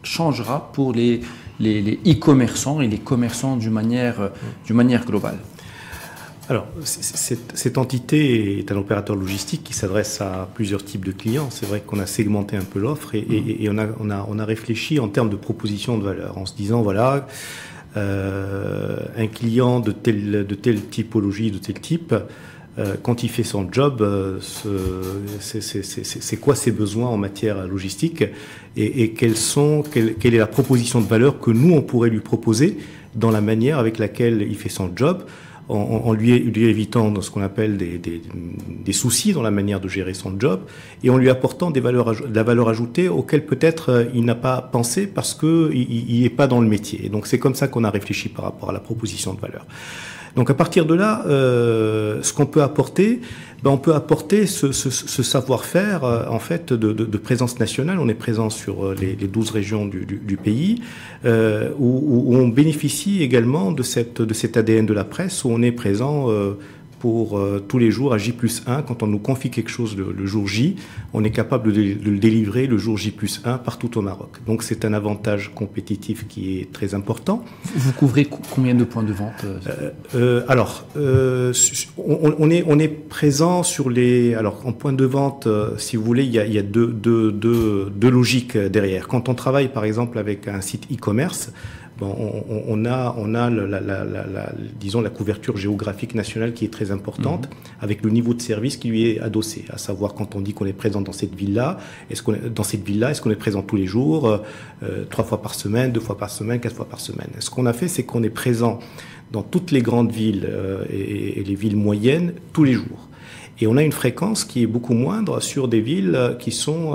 Speaker 1: changera pour les e-commerçants et les commerçants d'une manière globale?
Speaker 2: Alors, cette entité est un opérateur logistique qui s'adresse à plusieurs types de clients. C'est vrai qu'on a segmenté un peu l'offre et on a réfléchi en termes de proposition de valeur, en se disant, voilà, un client de telle typologie, de tel type, quand il fait son job, c'est quoi ses besoins en matière logistique et quelle est la proposition de valeur que nous, on pourrait lui proposer dans la manière avec laquelle il fait son job, en lui évitant ce qu'on appelle des soucis dans la manière de gérer son job et en lui apportant de la valeur ajoutée auquel peut-être il n'a pas pensé parce qu'il n'est pas dans le métier. Et donc c'est comme ça qu'on a réfléchi par rapport à la proposition de valeur. Donc à partir de là, ce qu'on peut apporter, on peut apporter ce savoir-faire en fait de présence nationale. On est présent sur les 12 régions du pays, où on bénéficie également de cet ADN de la presse, où on est présent pour tous les jours à J+1. Quand on nous confie quelque chose le jour J, on est capable de le délivrer le jour J+1 partout au Maroc. Donc c'est un avantage compétitif qui est très important.
Speaker 1: Vous couvrez combien de points de vente?
Speaker 2: On est présent sur les... Alors en point de vente, si vous voulez, il y a deux logiques derrière. Quand on travaille par exemple avec un site e-commerce, on a disons la couverture géographique nationale qui est très importante, avec le niveau de service qui lui est adossé. À savoir, quand on dit qu'on est présent dans cette ville-là, est-ce qu'on est présent tous les jours, 3 fois par semaine, 2 fois par semaine, 4 fois par semaine. Ce qu'on a fait, c'est qu'on est présent dans toutes les grandes villes et les villes moyennes tous les jours. Et on a une fréquence qui est beaucoup moindre sur des villes qui sont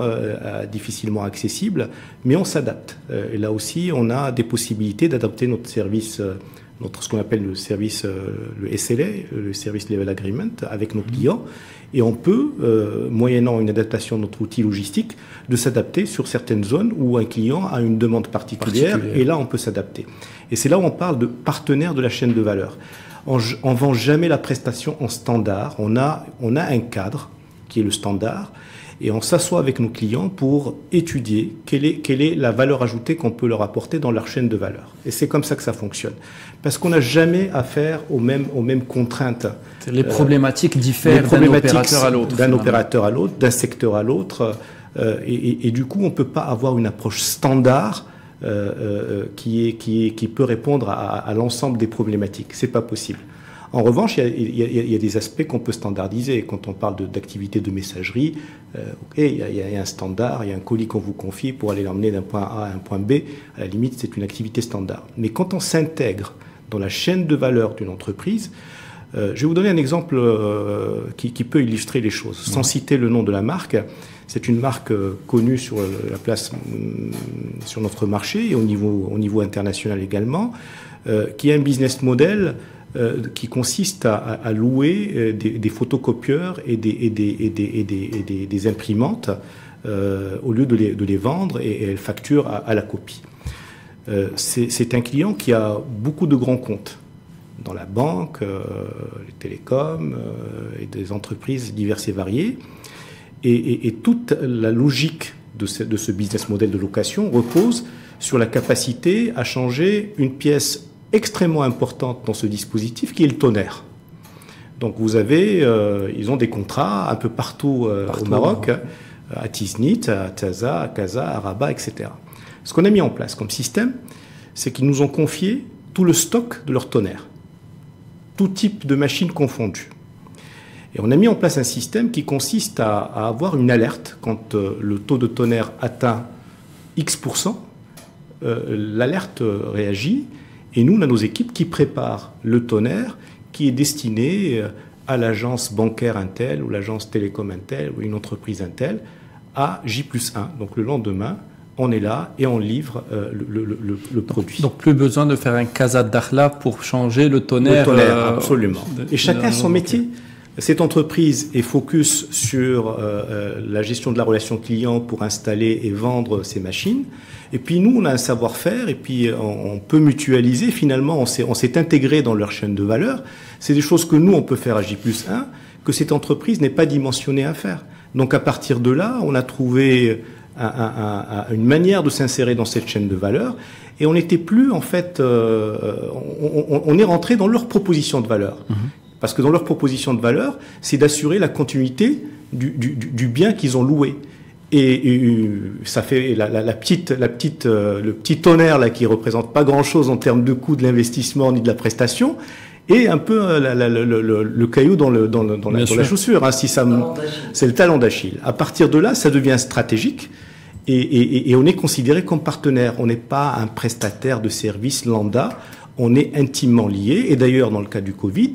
Speaker 2: difficilement accessibles, mais on s'adapte. Et là aussi, on a des possibilités d'adapter notre service, ce qu'on appelle le service, le SLA, le Service Level Agreement, avec nos clients. Et on peut, moyennant une adaptation de notre outil logistique, de s'adapter sur certaines zones où un client a une demande particulière. Et là, on peut s'adapter. Et c'est là où on parle de partenaire de la chaîne de valeur. On vend jamais la prestation en standard. On a un cadre qui est le standard et on s'assoit avec nos clients pour étudier quelle est la valeur ajoutée qu'on peut leur apporter dans leur chaîne de valeur. Et c'est comme ça que ça fonctionne. Parce qu'on n'a jamais affaire aux mêmes contraintes.
Speaker 1: Les problématiques diffèrent d'un opérateur à l'autre.
Speaker 2: D'un opérateur à l'autre, d'un secteur à l'autre. Et du coup, on ne peut pas avoir une approche standard qui peut répondre à l'ensemble des problématiques. C'est pas possible. En revanche, il y a des aspects qu'on peut standardiser. Quand on parle d'activité de messagerie, il y a un standard, il y a un colis qu'on vous confie pour aller l'emmener d'un point A à un point B. À la limite, c'est une activité standard. Mais quand on s'intègre dans la chaîne de valeur d'une entreprise, je vais vous donner un exemple qui peut illustrer les choses, sans citer le nom de la marque. C'est une marque connue sur la place, sur notre marché et au niveau international également, qui a un business model qui consiste à louer des photocopieurs et des imprimantes au lieu de les vendre et elle facture à la copie. C'est un client qui a beaucoup de grands comptes dans la banque, les télécoms et des entreprises diverses et variées. Et toute la logique de ce business model de location repose sur la capacité à changer une pièce extrêmement importante dans ce dispositif qui est le tonnerre. Donc ils ont des contrats un peu partout au Maroc, à Tiznit, à Taza, à Casa, à Rabat, etc. Ce qu'on a mis en place comme système, c'est qu'ils nous ont confié tout le stock de leur tonnerre, tout type de machines confondues. Et on a mis en place un système qui consiste à avoir une alerte quand le taux de tonnerre atteint X%, l'alerte réagit et nous, on a nos équipes qui préparent le tonnerre qui est destiné à l'agence bancaire Intel ou l'agence télécom Intel ou une entreprise Intel à J+1. Donc le lendemain, on est là et on livre le produit.
Speaker 1: Donc plus besoin de faire un Casa Dakhla pour changer le tonnerre.
Speaker 2: Absolument. Et chacun son métier. Cette entreprise est focus sur la gestion de la relation client pour installer et vendre ses machines. Et puis nous, on a un savoir-faire et puis on peut mutualiser. Finalement, on s'est intégré dans leur chaîne de valeur. C'est des choses que nous, on peut faire à J+1, que cette entreprise n'est pas dimensionnée à faire. Donc à partir de là, on a trouvé une manière de s'insérer dans cette chaîne de valeur. Et on n'était plus, en fait, on est rentré dans leur proposition de valeur. Parce que dans leur proposition de valeur, c'est d'assurer la continuité du bien qu'ils ont loué. Et ça fait le petit tonnerre là qui représente pas grand-chose en termes de coût de l'investissement ni de la prestation, et un peu le caillou dans la chaussure. Hein, c'est le talon d'Achille. À partir de là, ça devient stratégique. Et on est considéré comme partenaire. On n'est pas un prestataire de services lambda. On est intimement liés. Et d'ailleurs, dans le cas du Covid,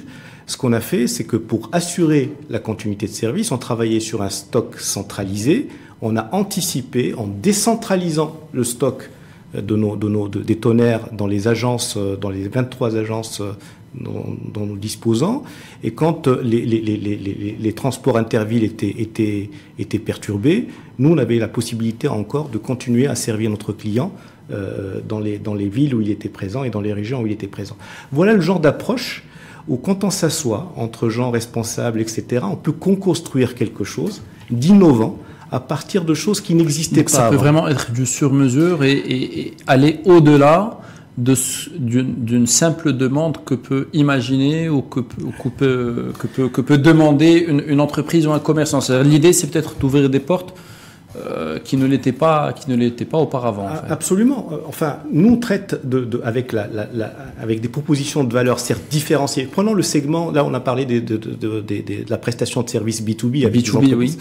Speaker 2: ce qu'on a fait, c'est que pour assurer la continuité de service, on travaillait sur un stock centralisé. On a anticipé en décentralisant le stock des tonnerres dans les agences, dans les 23 agences dont nous disposons. Et quand les transports intervilles étaient perturbés, nous, on avait la possibilité encore de continuer à servir notre client dans les villes où il était présent et dans les régions où il était présent. Voilà le genre d'approche où quand on s'assoit entre gens responsables, etc., on peut co-construire quelque chose d'innovant à partir de choses qui n'existaient pas
Speaker 1: avant. Ça peut vraiment être du sur-mesure et aller au-delà d'une simple demande que peut imaginer ou que peut demander une entreprise ou un commerçant. L'idée, c'est peut-être d'ouvrir des portes qui ne l'étaient pas auparavant. En fait.
Speaker 2: Absolument. Enfin, nous on traite avec des propositions de valeur certes différenciées. Prenons le segment. Là, on a parlé de la prestation de services B2B à
Speaker 1: B2B, oui.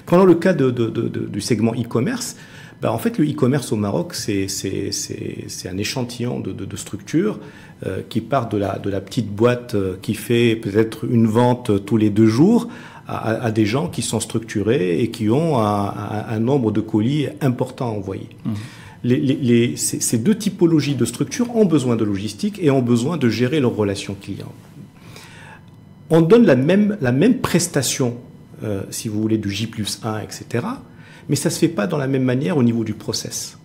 Speaker 2: Prenons le cas du segment e-commerce. Ben, en fait, le e-commerce au Maroc, c'est un échantillon de structures qui part de la petite boîte qui fait peut-être une vente tous les 2 jours à des gens qui sont structurés et qui ont un nombre de colis important à envoyer. Ces 2 typologies de structures ont besoin de logistique et ont besoin de gérer leurs relations clients. On donne la même prestation, si vous voulez, du J+1, etc., mais ça ne se fait pas dans la même manière au niveau du process.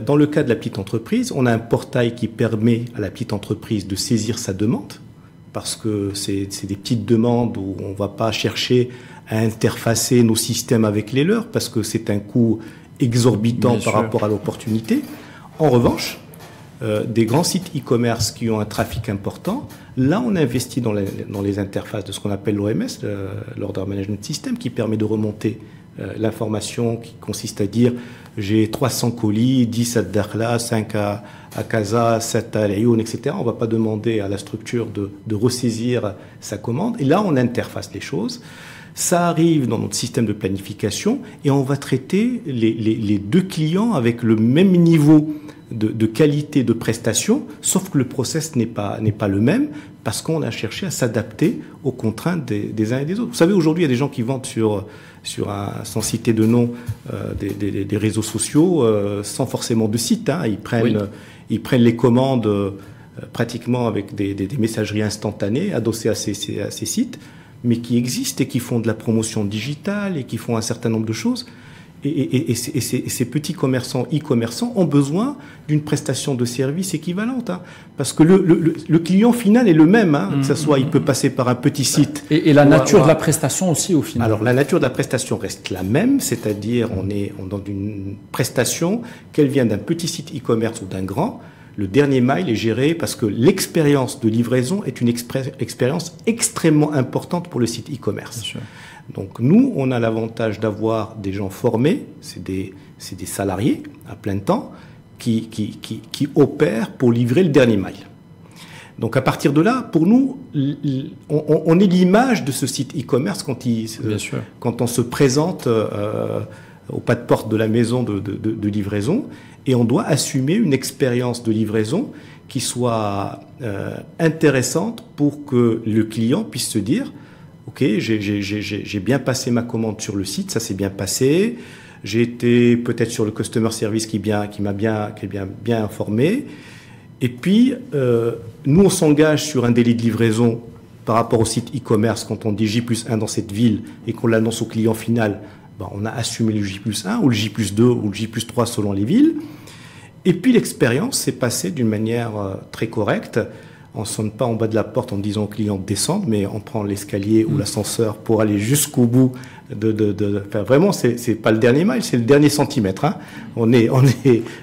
Speaker 2: Dans le cas de la petite entreprise, on a un portail qui permet à la petite entreprise de saisir sa demande, parce que c'est des petites demandes où on ne va pas chercher à interfacer nos systèmes avec les leurs, parce que c'est un coût exorbitant par rapport à l'opportunité. En revanche, des grands sites e-commerce qui ont un trafic important, là on investit dans les interfaces de ce qu'on appelle l'OMS, l'Order Management System, qui permet de remonter l'information qui consiste à dire j'ai 300 colis, 10 à Dakhla, 5 à Casa, 7 à Laayoune, etc. On ne va pas demander à la structure de ressaisir sa commande. Et là, on interface les choses. Ça arrive dans notre système de planification et on va traiter les 2 clients avec le même niveau de qualité de prestation, sauf que le process n'est pas le même parce qu'on a cherché à s'adapter aux contraintes des uns et des autres. Vous savez, aujourd'hui, il y a des gens qui vendent sans citer de nom, des réseaux sociaux sans forcément de site. Hein. Ils prennent les commandes pratiquement avec des messageries instantanées adossées à ces sites, mais qui existent et qui font de la promotion digitale et qui font un certain nombre de choses. Et ces petits commerçants, e-commerçants, ont besoin d'une prestation de service équivalente. Hein, parce que le client final est le même, hein, que ce soit, il peut passer par un petit site.
Speaker 1: Et la nature de la prestation aussi, au final.
Speaker 2: Alors, la nature de la prestation reste la même, c'est-à-dire on est dans une prestation, qu'elle vient d'un petit site e-commerce ou d'un grand. Le dernier mile est géré parce que l'expérience de livraison est une expérience extrêmement importante pour le site e-commerce. Donc nous, on a l'avantage d'avoir des gens formés, c'est des salariés à plein temps, qui opèrent pour livrer le dernier mile. Donc à partir de là, pour nous, on est l'image de ce site e-commerce quand on se présente au pas de porte de la maison de livraison, et on doit assumer une expérience de livraison qui soit intéressante pour que le client puisse se dire « Ok, j'ai bien passé ma commande sur le site, ça s'est bien passé, j'ai été peut-être sur le customer service qui m'a bien informé, et puis nous on s'engage sur un délai de livraison par rapport au site e-commerce, quand on dit J+1 dans cette ville et qu'on l'annonce au client final, ben, on a assumé le J+1 ou le J+2 ou le J+3 selon les villes. Et puis l'expérience s'est passée d'une manière très correcte. On ne sonne pas en bas de la porte en disant au client de descendre, mais on prend l'escalier ou l'ascenseur pour aller jusqu'au bout enfin, vraiment, c'est pas le dernier mile, c'est le dernier centimètre. Hein. On est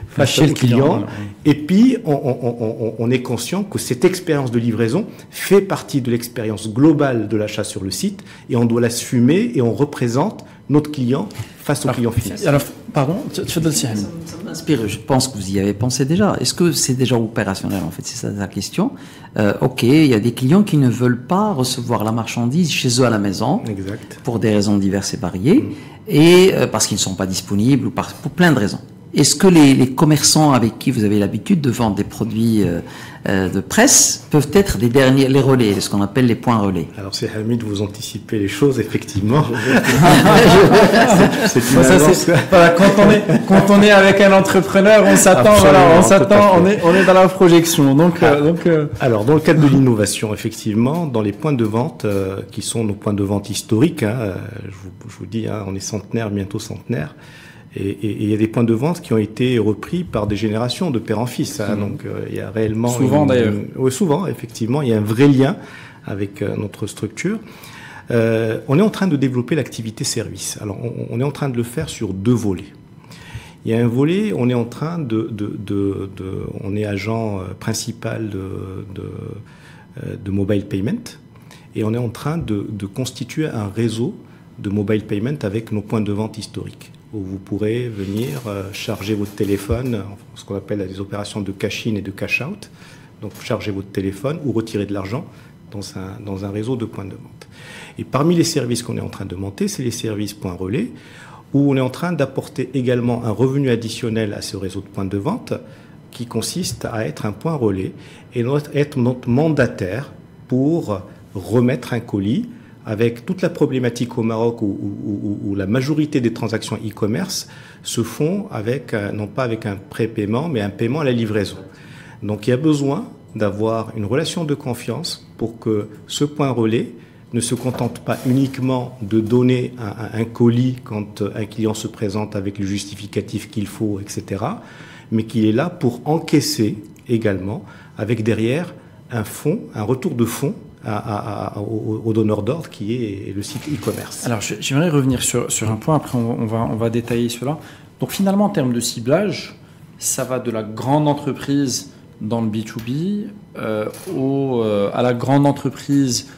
Speaker 2: face au client. Et puis, on est conscient que cette expérience de livraison fait partie de l'expérience globale de l'achat sur le site et on doit l'assumer et on représente notre client face au client final.
Speaker 1: Alors, pardon, ça
Speaker 3: m'inspire. Je pense que vous y avez pensé déjà. Est-ce que c'est déjà opérationnel, en fait? C'est ça la question. OK, il y a des clients qui ne veulent pas recevoir la marchandise chez eux à la maison. Exact. Pour des raisons diverses et variées, et parce qu'ils ne sont pas disponibles ou pour plein de raisons. Est-ce que les commerçants avec qui vous avez l'habitude de vendre des produits de presse peuvent être les relais, ce qu'on appelle les points relais?
Speaker 2: Alors c'est Hamid, vous anticipez les choses, effectivement.
Speaker 1: C'est une annonce. Voilà, quand on est avec un entrepreneur, on s'attend, on est dans la projection.
Speaker 2: Alors dans le cadre de l'innovation, effectivement, dans les points de vente qui sont nos points de vente historiques, hein, je vous dis, hein, on est centenaire, bientôt centenaire. Et il y a des points de vente qui ont été repris par des générations de père en fils. Hein, donc il y a réellement
Speaker 1: souvent d'ailleurs.
Speaker 2: Oui, souvent, effectivement, il y a un vrai lien avec notre structure. On est en train de développer l'activité service. Alors on est en train de le faire sur deux volets. Il y a un volet, on est en train on est agent principal de mobile payment et on est en train de constituer un réseau de mobile payment avec nos points de vente historiques, où vous pourrez venir charger votre téléphone, ce qu'on appelle des opérations de cash-in et de cash-out. Donc, charger votre téléphone ou retirer de l'argent dans un réseau de points de vente. Et parmi les services qu'on est en train de monter, c'est les services points relais, où on est en train d'apporter également un revenu additionnel à ce réseau de points de vente, qui consiste à être un point relais et être notre mandataire pour remettre un colis, avec toute la problématique au Maroc où la majorité des transactions e-commerce se font non pas avec un prépaiement, mais un paiement à la livraison. Donc il y a besoin d'avoir une relation de confiance pour que ce point relais ne se contente pas uniquement de donner un colis quand un client se présente avec le justificatif qu'il faut, etc., mais qu'il est là pour encaisser également, avec derrière un retour de fonds au donneur d'ordre qui est le site e-commerce.
Speaker 1: Alors j'aimerais revenir sur un point, après on va détailler cela. Donc finalement en termes de ciblage, ça va de la grande entreprise dans le B2B à la grande entreprise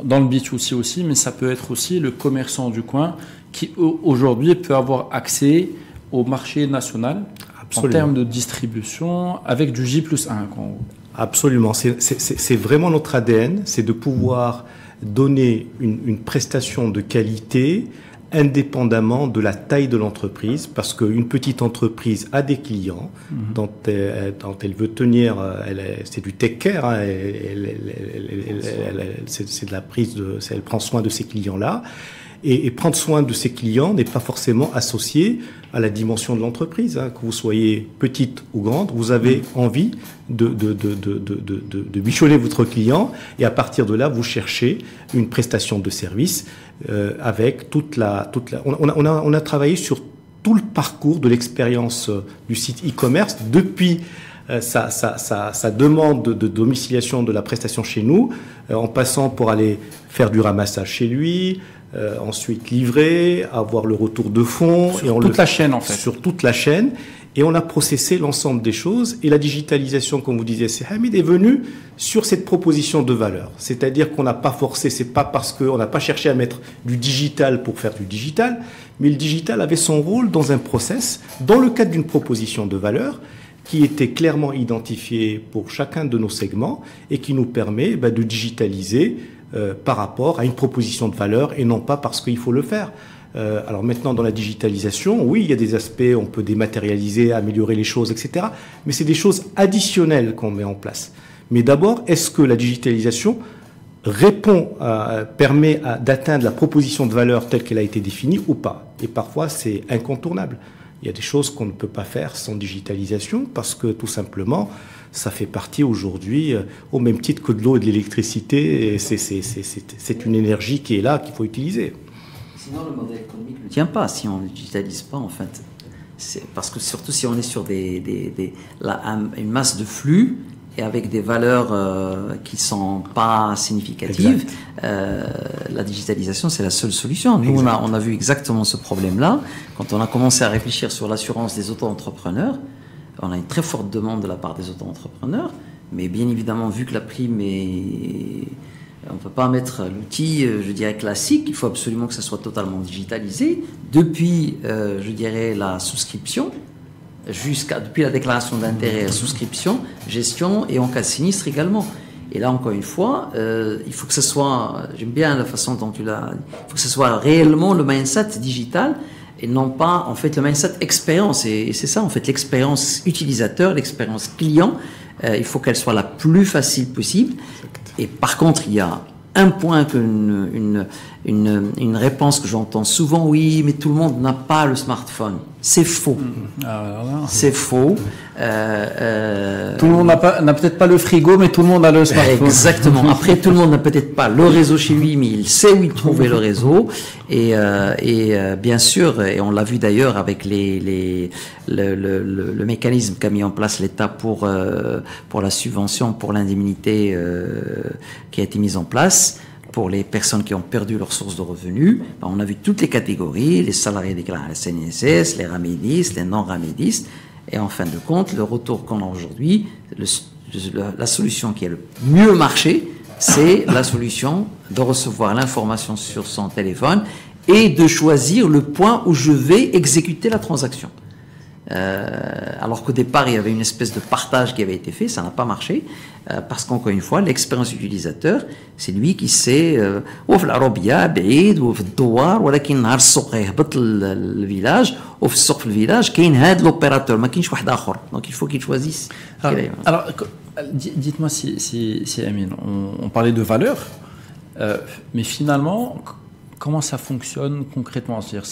Speaker 1: dans le B2C aussi, mais ça peut être aussi le commerçant du coin qui aujourd'hui peut avoir accès au marché national. Absolument. En termes de distribution avec du J+1.
Speaker 2: Absolument, c'est vraiment notre ADN, c'est de pouvoir donner une prestation de qualité indépendamment de la taille de l'entreprise, parce qu'une petite entreprise a des clients dont elle veut tenir, c'est du take care, hein, c'est de la prise elle prend soin de ses clients-là. Et prendre soin de ses clients n'est pas forcément associé à la dimension de l'entreprise. Hein. Que vous soyez petite ou grande, vous avez envie de bichonner votre client et à partir de là, vous cherchez une prestation de service avec on a travaillé sur tout le parcours de l'expérience du site e-commerce depuis sa demande de domiciliation de la prestation chez nous, en passant pour aller faire du ramassage chez lui, ensuite livrer, avoir le retour de fonds.
Speaker 1: Sur toute la chaîne, en fait.
Speaker 2: Sur toute la chaîne. Et on a processé l'ensemble des choses. Et la digitalisation, comme vous disiez, c'est Hamid, est venue sur cette proposition de valeur. C'est-à-dire qu'on n'a pas forcé, c'est pas parce qu'on n'a pas cherché à mettre du digital pour faire du digital, mais le digital avait son rôle dans un process, dans le cadre d'une proposition de valeur, qui était clairement identifiée pour chacun de nos segments et qui nous permet de digitaliser par rapport à une proposition de valeur et non pas parce qu'il faut le faire. Alors maintenant, dans la digitalisation, oui, il y a des aspects, on peut dématérialiser, améliorer les choses, etc. Mais c'est des choses additionnelles qu'on met en place. Mais d'abord, est-ce que la digitalisation permet d'atteindre la proposition de valeur telle qu'elle a été définie ou pas? Et parfois, c'est incontournable. Il y a des choses qu'on ne peut pas faire sans digitalisation parce que tout simplement, ça fait partie aujourd'hui, au même titre que de l'eau et de l'électricité, c'est une énergie qui est là, qu'il faut utiliser.
Speaker 3: Sinon, le modèle économique ne tient pas si on ne digitalise pas, en fait. Parce que surtout si on est sur une masse de flux et avec des valeurs qui ne sont pas significatives, la digitalisation, c'est la seule solution. Nous, on a vu exactement ce problème-là. Quand on a commencé à réfléchir sur l'assurance des auto-entrepreneurs, on a une très forte demande de la part des auto-entrepreneurs, mais bien évidemment, vu que la prime est... On ne peut pas mettre l'outil, je dirais, classique. Il faut absolument que ça soit totalement digitalisé. Depuis, je dirais, la souscription, depuis la déclaration d'intérêt, la souscription, gestion et en cas de sinistre également. Et là, encore une fois, il faut que ce soit, j'aime bien la façon dont tu l'as, il faut que ce soit réellement le mindset digital et non pas, en fait, le mindset expérience. Et c'est ça, en fait, l'expérience utilisateur, l'expérience client, il faut qu'elle soit la plus facile possible. Et par contre, il y a un point, une réponse que j'entends souvent, oui, mais tout le monde n'a pas le smartphone. C'est faux. C'est faux.
Speaker 1: Tout le monde n'a peut-être pas le frigo, mais tout le monde a le smartphone.
Speaker 3: Exactement. Après, tout le monde n'a peut-être pas le réseau chez lui, mais il sait où il trouver le réseau. Et bien sûr, et on l'a vu d'ailleurs avec le mécanisme qu'a mis en place l'État pour la subvention, pour l'indemnité qui a été mise en place pour les personnes qui ont perdu leur source de revenus. On a vu toutes les catégories, les salariés déclarés à la CNSS, les ramédistes, les non-ramédistes. Et en fin de compte, le retour qu'on a aujourd'hui, la solution qui a le mieux marché, c'est la solution de recevoir l'information sur son téléphone et de choisir le point où je vais exécuter la transaction. Alors qu'au départ, il y avait une espèce de partage qui avait été fait, ça n'a pas marché, parce qu'encore une fois, l'expérience utilisateur, c'est lui qui sait, ou في العربية بعيد ou في الدوار ولكن نهار السوق يهبط الفيلاج وفي السوق في الفيلاج كاين هذا l'opérateur ما كاينش واحد آخر. Donc il faut qu'il choisisse.
Speaker 1: Alors dites-moi si Amine, on parlait de valeur, mais finalement, comment ça fonctionne concrètement? C'est-à-dire,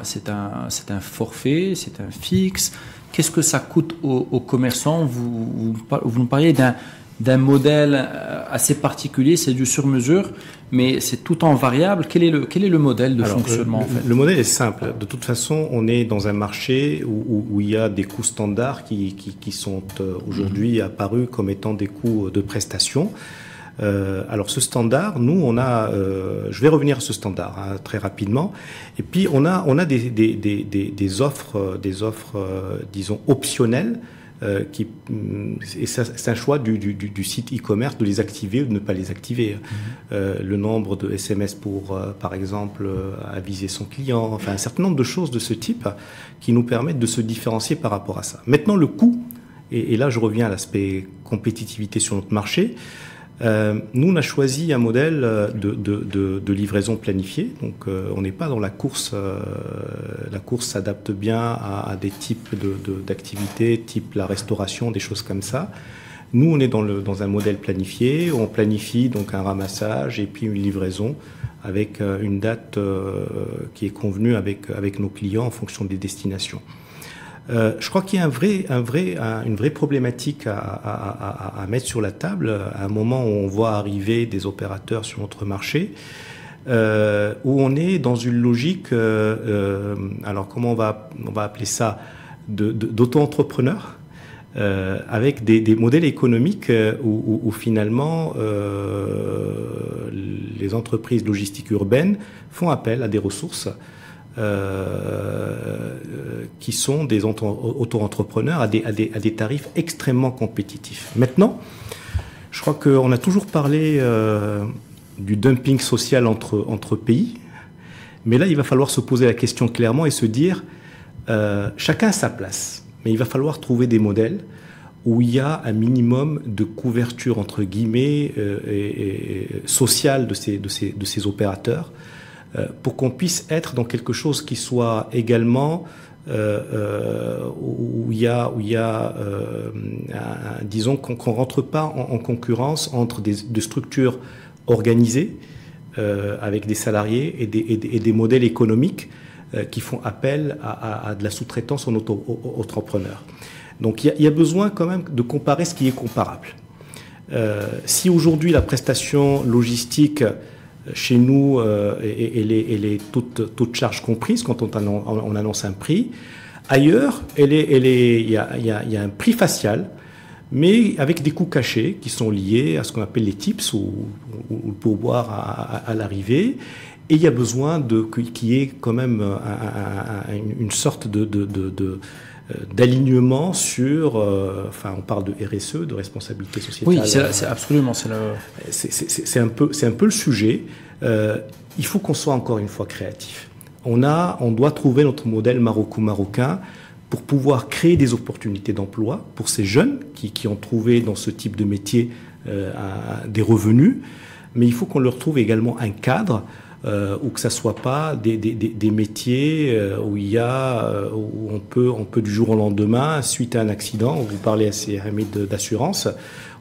Speaker 1: c'est un forfait, c'est un fixe. Qu'est-ce que ça coûte aux commerçants? Vous nous parliez d'un modèle assez particulier, c'est du sur-mesure, mais c'est tout en variable. Quel est le modèle de fonctionnement en fait?
Speaker 2: Le modèle est simple. De toute façon, on est dans un marché où il y a des coûts standards qui sont aujourd'hui apparus comme étant des coûts de prestation. Alors ce standard, nous on a, je vais revenir à ce standard très rapidement, et puis on a des offres, disons optionnelles, et c'est un choix du site e-commerce de les activer ou de ne pas les activer. Le nombre de SMS pour, par exemple, aviser son client, enfin un certain nombre de choses de ce type qui nous permettent de se différencier par rapport à ça. Maintenant le coût, et là je reviens à l'aspect compétitivité sur notre marché. Nous, on a choisi un modèle de livraison planifiée. Donc, on n'est pas dans la course. La course s'adapte bien à des types d'activités, type la restauration, des choses comme ça. Nous, on est dans un modèle planifié. On planifie donc un ramassage et puis une livraison avec une date qui est convenue avec nos clients en fonction des destinations. Je crois qu'il y a une vraie problématique à mettre sur la table à un moment où on voit arriver des opérateurs sur notre marché, où on est dans une logique, alors comment on va appeler ça, d'auto-entrepreneurs, avec des modèles économiques où finalement les entreprises logistiques urbaines font appel à des ressources qui sont des auto-entrepreneurs à des tarifs extrêmement compétitifs. Maintenant, je crois qu'on a toujours parlé du dumping social entre pays, mais là, il va falloir se poser la question clairement et se dire chacun a sa place, mais il va falloir trouver des modèles où il y a un minimum de couverture, entre guillemets, sociale de ces opérateurs, pour qu'on puisse être dans quelque chose qui soit également où il y a disons qu'on rentre pas en concurrence entre des structures organisées avec des salariés et des modèles économiques qui font appel à de la sous-traitance en auto-entrepreneur. Donc il y a besoin quand même de comparer ce qui est comparable. Si aujourd'hui la prestation logistique chez nous, elle est toute charge comprise quand on annonce un prix, ailleurs, il y a un prix facial, mais avec des coûts cachés qui sont liés à ce qu'on appelle les tips ou le pourboire à l'arrivée. Et il y a besoin qu'il y ait quand même une sorte d'alignement sur, on parle de RSE, de responsabilité sociétale.
Speaker 1: Oui, c'est absolument,
Speaker 2: c'est un peu le sujet. Il faut qu'on soit encore une fois créatif. On doit trouver notre modèle marocain pour pouvoir créer des opportunités d'emploi pour ces jeunes qui ont trouvé dans ce type de métier des revenus, mais il faut qu'on leur trouve également un cadre ou que ça soit pas des métiers où on peut du jour au lendemain, suite à un accident, vous parlez assez Hamid d'assurance,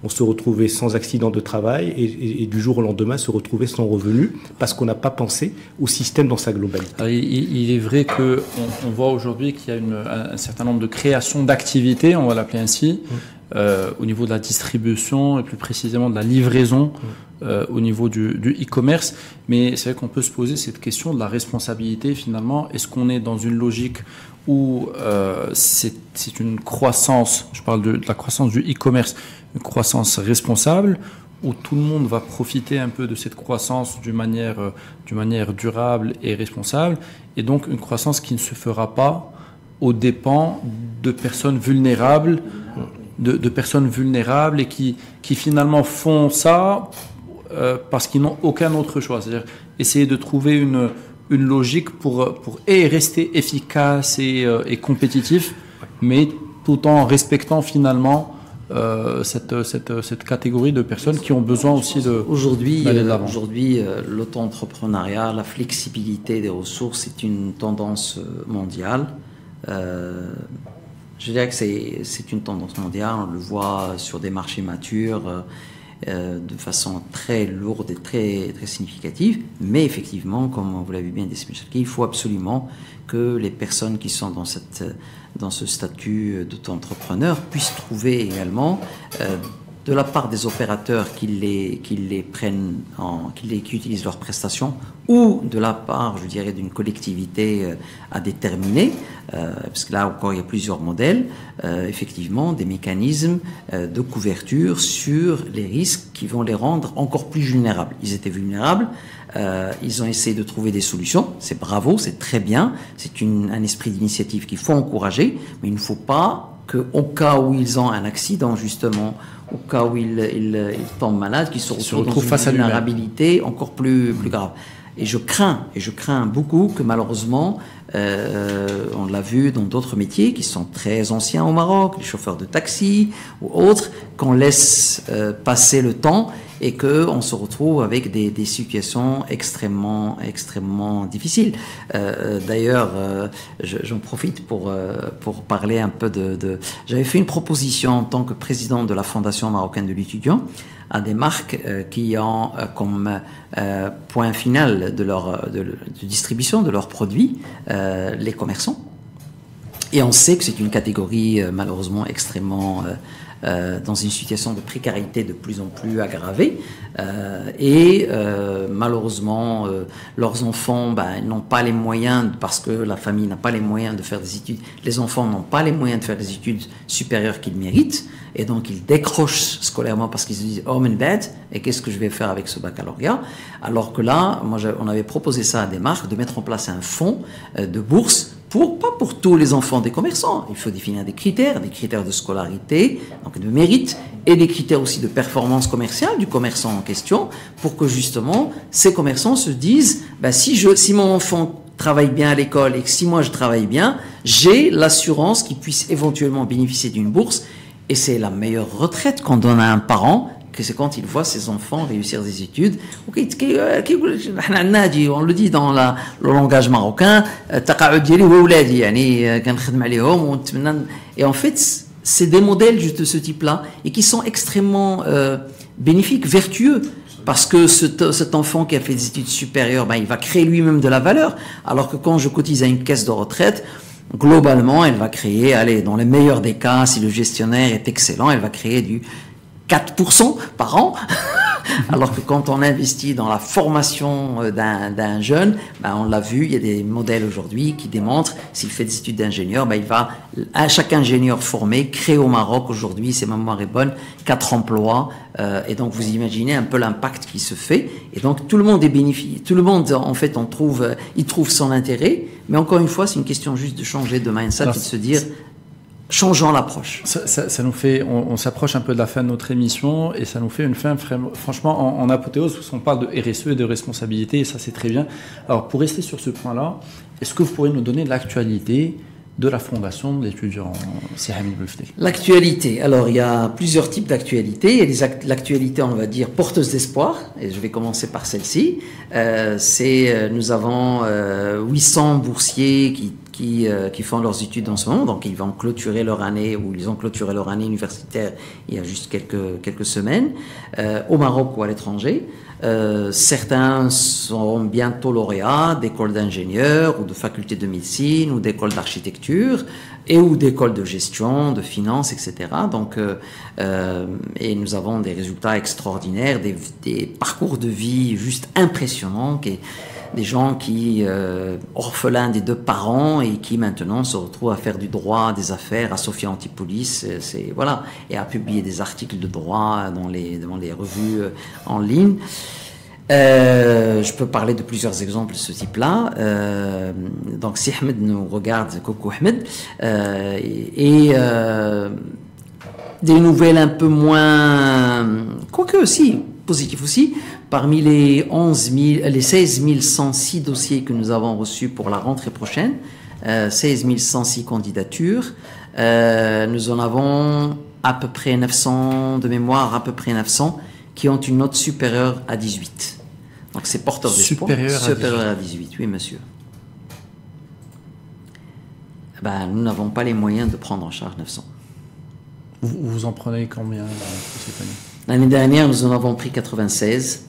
Speaker 2: on se retrouvait sans accident de travail et du jour au lendemain se retrouver sans revenu parce qu'on n'a pas pensé au système dans sa globalité.
Speaker 1: Alors, il est vrai que on voit aujourd'hui qu'il y a un certain nombre de créations d'activités, on va l'appeler ainsi, au niveau de la distribution et plus précisément de la livraison au niveau du e-commerce. Mais c'est vrai qu'on peut se poser cette question de la responsabilité finalement. Est-ce qu'on est dans une logique où c'est une croissance, je parle de la croissance du e-commerce, une croissance responsable, où tout le monde va profiter un peu de cette croissance d'une manière durable et responsable, et donc une croissance qui ne se fera pas aux dépens de personnes vulnérables, de personnes vulnérables et qui finalement font ça parce qu'ils n'ont aucun autre choix. C'est-à-dire essayer de trouver une logique pour rester efficace et compétitif, mais tout en respectant finalement cette catégorie de personnes qui ont besoin aussi d'aller de l'avant.
Speaker 3: Aujourd'hui, l'auto-entrepreneuriat, la flexibilité des ressources est une tendance mondiale. Je dirais que c'est une tendance mondiale. On le voit sur des marchés matures de façon très lourde et très, très significative. Mais effectivement, comme vous l'avez bien dit, il faut absolument que les personnes qui sont dans ce statut d'auto-entrepreneur puissent trouver également de la part des opérateurs qui utilisent leurs prestations ou de la part, je dirais, d'une collectivité à déterminer, parce que là encore il y a plusieurs modèles, effectivement des mécanismes de couverture sur les risques qui vont les rendre encore plus vulnérables. Ils étaient vulnérables, ils ont essayé de trouver des solutions, c'est bravo, c'est très bien, c'est un esprit d'initiative qu'il faut encourager, mais il ne faut pas qu'au cas où ils ont un accident justement, au cas où ils tombent malades, qu'ils se retrouvent dans une vulnérabilité encore plus grave. Et je crains beaucoup que malheureusement, on l'a vu dans d'autres métiers qui sont très anciens au Maroc, les chauffeurs de taxi ou autres, qu'on laisse passer le temps et qu'on se retrouve avec des situations extrêmement difficiles. D'ailleurs, j'en profite pour parler un peu J'avais fait une proposition en tant que président de la Fondation marocaine de l'étudiant à des marques qui ont comme point final de distribution de leurs produits les commerçants. Et on sait que c'est une catégorie malheureusement extrêmement dans une situation de précarité de plus en plus aggravée malheureusement leurs enfants ils n'ont pas les moyens, parce que la famille n'a pas les moyens de faire des études, les enfants n'ont pas les moyens de faire des études supérieures qu'ils méritent, et donc ils décrochent scolairement parce qu'ils se disent oh men bad, et qu'est-ce que je vais faire avec ce baccalauréat, alors que là on avait proposé ça à des marques de mettre en place un fonds de bourse pas pour tous les enfants des commerçants. Il faut définir des critères de scolarité, donc de mérite, et des critères aussi de performance commerciale du commerçant en question, pour que justement ces commerçants se disent si mon enfant travaille bien à l'école et que si moi je travaille bien, j'ai l'assurance qu'il puisse éventuellement bénéficier d'une bourse. Et c'est la meilleure retraite qu'on donne à un parent, que c'est quand il voit ses enfants réussir des études. On le dit dans le langage marocain, et en fait c'est des modèles de ce type-là et qui sont extrêmement bénéfiques, vertueux Parce que cet enfant qui a fait des études supérieures, il va créer lui-même de la valeur. Alors que quand je cotise à une caisse de retraite, globalement, elle va créer, allez, dans les meilleurs des cas, si le gestionnaire est excellent, elle va créer du 4% par an. Alors que quand on investit dans la formation d'un jeune, on l'a vu, il y a des modèles aujourd'hui qui démontrent, s'il fait des études d'ingénieur, chaque ingénieur formé crée au Maroc aujourd'hui, si ma mémoire est bonne, 4 emplois. Et donc vous imaginez un peu l'impact qui se fait. Et donc tout le monde est bénéficié. Tout le monde, en fait, il trouve son intérêt. Mais encore une fois, c'est une question juste de changer de mindset et de se dire... changeons l'approche.
Speaker 1: Ça nous fait, on s'approche un peu de la fin de notre émission et ça nous fait une fin franchement en apothéose parce qu'on parle de RSE et de responsabilité et ça c'est très bien. Alors pour rester sur ce point-là, est-ce que vous pourriez nous donner l'actualité de la fondation d'étudiants Si Hamid Boufteh?
Speaker 3: L'actualité. Alors il y a plusieurs types d'actualités. Il y a l'actualité, on va dire, porteuse d'espoir. Et je vais commencer par celle-ci. Nous avons 800 boursiers qui font leurs études en ce moment, donc ils vont clôturer leur année, ou ils ont clôturé leur année universitaire il y a juste quelques semaines, au Maroc ou à l'étranger. Certains sont bientôt lauréats d'écoles d'ingénieurs ou de facultés de médecine ou d'écoles d'architecture ou d'écoles de gestion, de finance, etc. Donc, et nous avons des résultats extraordinaires, des parcours de vie juste impressionnants, des gens qui, orphelins des 2 parents et qui maintenant se retrouvent à faire du droit, des affaires à Sophia Antipolis, voilà, et à publier des articles de droit dans les revues en ligne. Je peux parler de plusieurs exemples de ce type-là. Donc si Ahmed nous regarde, coucou Ahmed, des nouvelles un peu moins, quoique aussi, positif aussi, parmi les 16 106 dossiers que nous avons reçus pour la rentrée prochaine, 16 106 candidatures, nous en avons à peu près 900 de mémoire, à peu près 900 qui ont une note supérieure à 18. Donc c'est porteur d'espoir. Supérieur à 18, oui monsieur. Nous n'avons pas les moyens de prendre en charge 900.
Speaker 1: Vous en prenez combien cette année?
Speaker 3: L'année dernière, nous en avons pris 96.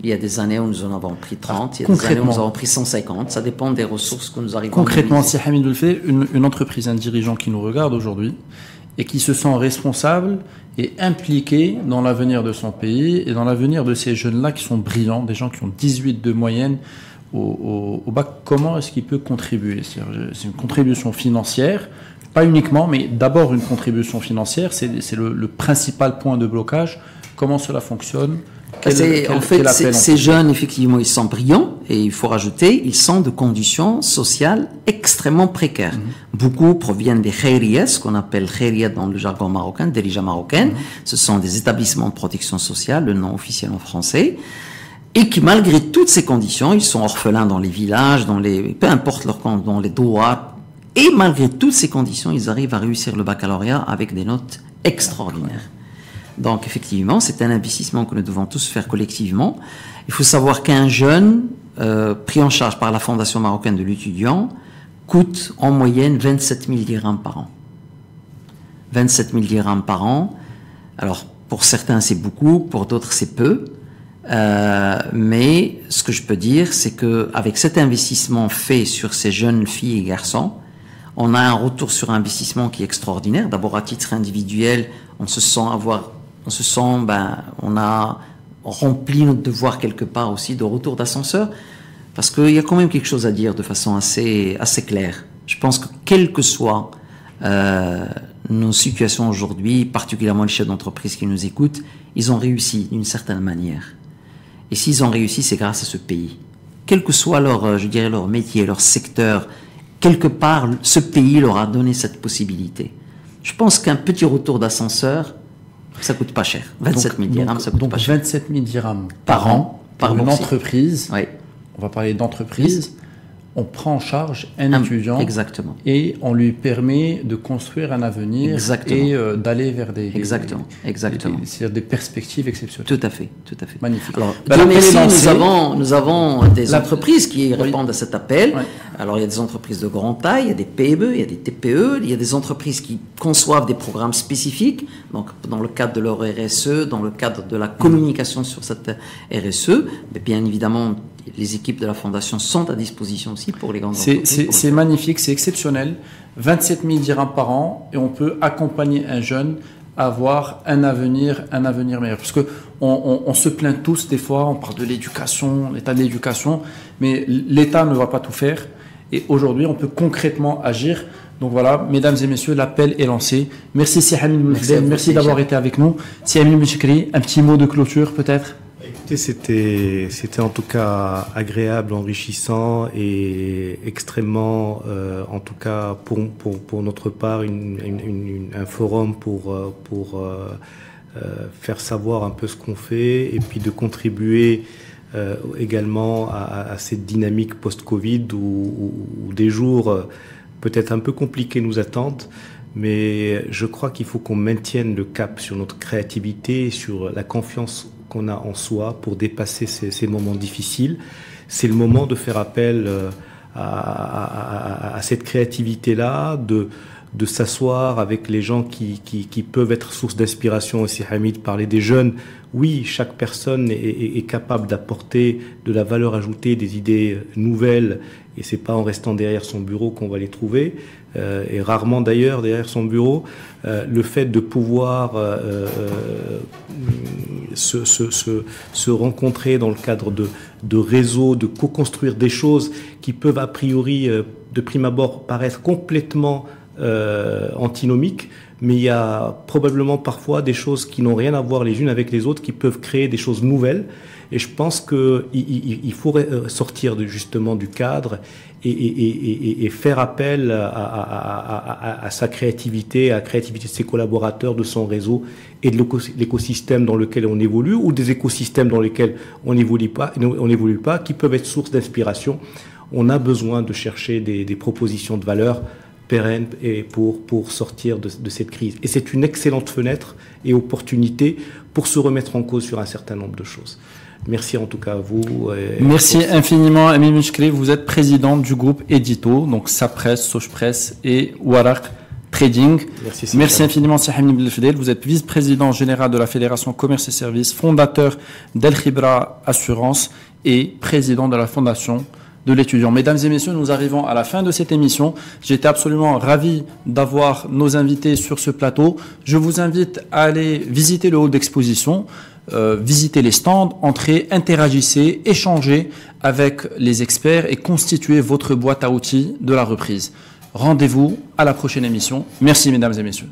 Speaker 3: Il y a des années où nous en avons pris 30. Il y a des années où nous en avons pris 150. Ça dépend des ressources que nous arrivons
Speaker 1: concrètement, si Hamid Boufteh, une entreprise, un dirigeant qui nous regarde aujourd'hui et qui se sent responsable et impliqué dans l'avenir de son pays et dans l'avenir de ces jeunes-là qui sont brillants, des gens qui ont 18 de moyenne au bac, comment est-ce qu'il peut contribuer? C'est une contribution financière, pas uniquement, mais d'abord une contribution financière, c'est le principal point de blocage. Comment cela fonctionne?
Speaker 3: Ces jeunes, effectivement, ils sont brillants et il faut rajouter, ils sont de conditions sociales extrêmement précaires. Beaucoup proviennent des khairiyas, ce qu'on appelle khairiyas dans le jargon marocain, des dirigeants marocains. Ce sont des établissements de protection sociale, le nom officiel en français, et qui, malgré toutes ces conditions, ils sont orphelins dans les villages, peu importe leur camp, dans les douars, et malgré toutes ces conditions, ils arrivent à réussir le baccalauréat avec des notes extraordinaires. Donc, effectivement, c'est un investissement que nous devons tous faire collectivement. Il faut savoir qu'un jeune pris en charge par la Fondation marocaine de l'étudiant coûte en moyenne 27 000 dirhams par an. 27 000 dirhams par an. Alors, pour certains, c'est beaucoup, pour d'autres, c'est peu. Mais ce que je peux dire, c'est que avec cet investissement fait sur ces jeunes filles et garçons, on a un retour sur investissement qui est extraordinaire. D'abord, à titre individuel, on a rempli notre devoir quelque part aussi de retour d'ascenseur, parce qu'il y a quand même quelque chose à dire de façon assez claire. Je pense que quelles que soient nos situations aujourd'hui, particulièrement les chefs d'entreprise qui nous écoutent, ils ont réussi d'une certaine manière. Et s'ils ont réussi, c'est grâce à ce pays. Quel que soit leur métier, leur secteur, quelque part, ce pays leur a donné cette possibilité. Je pense qu'un petit retour d'ascenseur, ça coûte pas cher. 27 000 dirhams, ça coûte pas cher.
Speaker 1: 27 000 dirhams par an, par une entreprise.
Speaker 3: Oui.
Speaker 1: On va parler d'entreprise. on prend en charge un étudiant.
Speaker 3: Exactement.
Speaker 1: Et on lui permet de construire un avenir. Exactement. Et d'aller vers
Speaker 3: exactement.
Speaker 1: C'est-à-dire des perspectives exceptionnelles.
Speaker 3: Tout à fait.
Speaker 1: Magnifique.
Speaker 3: Alors, nous avons des entreprises qui répondent à cet appel. Oui. Alors, il y a des entreprises de grande taille, il y a des PME, il y a des TPE, il y a des entreprises qui conçoivent des programmes spécifiques, donc dans le cadre de leur RSE, dans le cadre de la communication sur cette RSE, mais bien évidemment, les équipes de la Fondation sont à disposition aussi pour les grandes entreprises.
Speaker 1: C'est magnifique, c'est exceptionnel. 27 000 dirhams par an et on peut accompagner un jeune à avoir un avenir meilleur. Parce que on se plaint tous des fois, on parle de l'éducation, l'état de l'éducation, mais l'État ne va pas tout faire. Et aujourd'hui, on peut concrètement agir. Donc voilà, mesdames et messieurs, l'appel est lancé. Merci Si Hamid Boulfidel, merci d'avoir été avec nous. Si Hamid Boulchikri, un petit mot de clôture peut-être?
Speaker 2: Écoutez, c'était en tout cas agréable, enrichissant et extrêmement, en tout cas pour notre part, un forum pour faire savoir un peu ce qu'on fait et puis de contribuer également à cette dynamique post-Covid où des jours peut-être un peu compliqués nous attendent. Mais je crois qu'il faut qu'on maintienne le cap sur notre créativité, sur la confiance qu'on a en soi pour dépasser ces moments difficiles. C'est le moment de faire appel à cette créativité-là, de s'asseoir avec les gens qui peuvent être source d'inspiration. Aussi, Hamid parlait des jeunes. Oui, chaque personne est capable d'apporter de la valeur ajoutée, des idées nouvelles, et c'est pas en restant derrière son bureau qu'on va les trouver, et rarement d'ailleurs derrière son bureau. Le fait de pouvoir se rencontrer dans le cadre de réseaux, de co-construire des choses qui peuvent a priori, de prime abord, paraître complètement antinomiques, mais il y a probablement parfois des choses qui n'ont rien à voir les unes avec les autres, qui peuvent créer des choses nouvelles. Et je pense qu'il faut sortir justement du cadre et faire appel à sa créativité, à la créativité de ses collaborateurs, de son réseau et de l'écosystème dans lequel on évolue, ou des écosystèmes dans lesquels on n'évolue pas, qui peuvent être source d'inspiration. On a besoin de chercher des propositions de valeur pérennes et pour sortir de cette crise. Et c'est une excellente fenêtre et opportunité pour se remettre en cause sur un certain nombre de choses. Merci en tout cas à vous.
Speaker 1: Merci infiniment, Hamid Boulchikri. Vous êtes président du groupe Edito, donc Sapress, Sojpress et Waraq Trading. Merci infiniment, Si Hamid Boulfidel. Vous êtes vice-président général de la Fédération Commerce et Services, fondateur d'El Khibra Assurance et président de la Fondation de l'étudiant. Mesdames et messieurs, nous arrivons à la fin de cette émission. J'étais absolument ravi d'avoir nos invités sur ce plateau. Je vous invite à aller visiter le hall d'exposition, visiter les stands, entrez, interagissez, échangez avec les experts et constituez votre boîte à outils de la reprise. Rendez-vous à la prochaine émission. Merci mesdames et messieurs.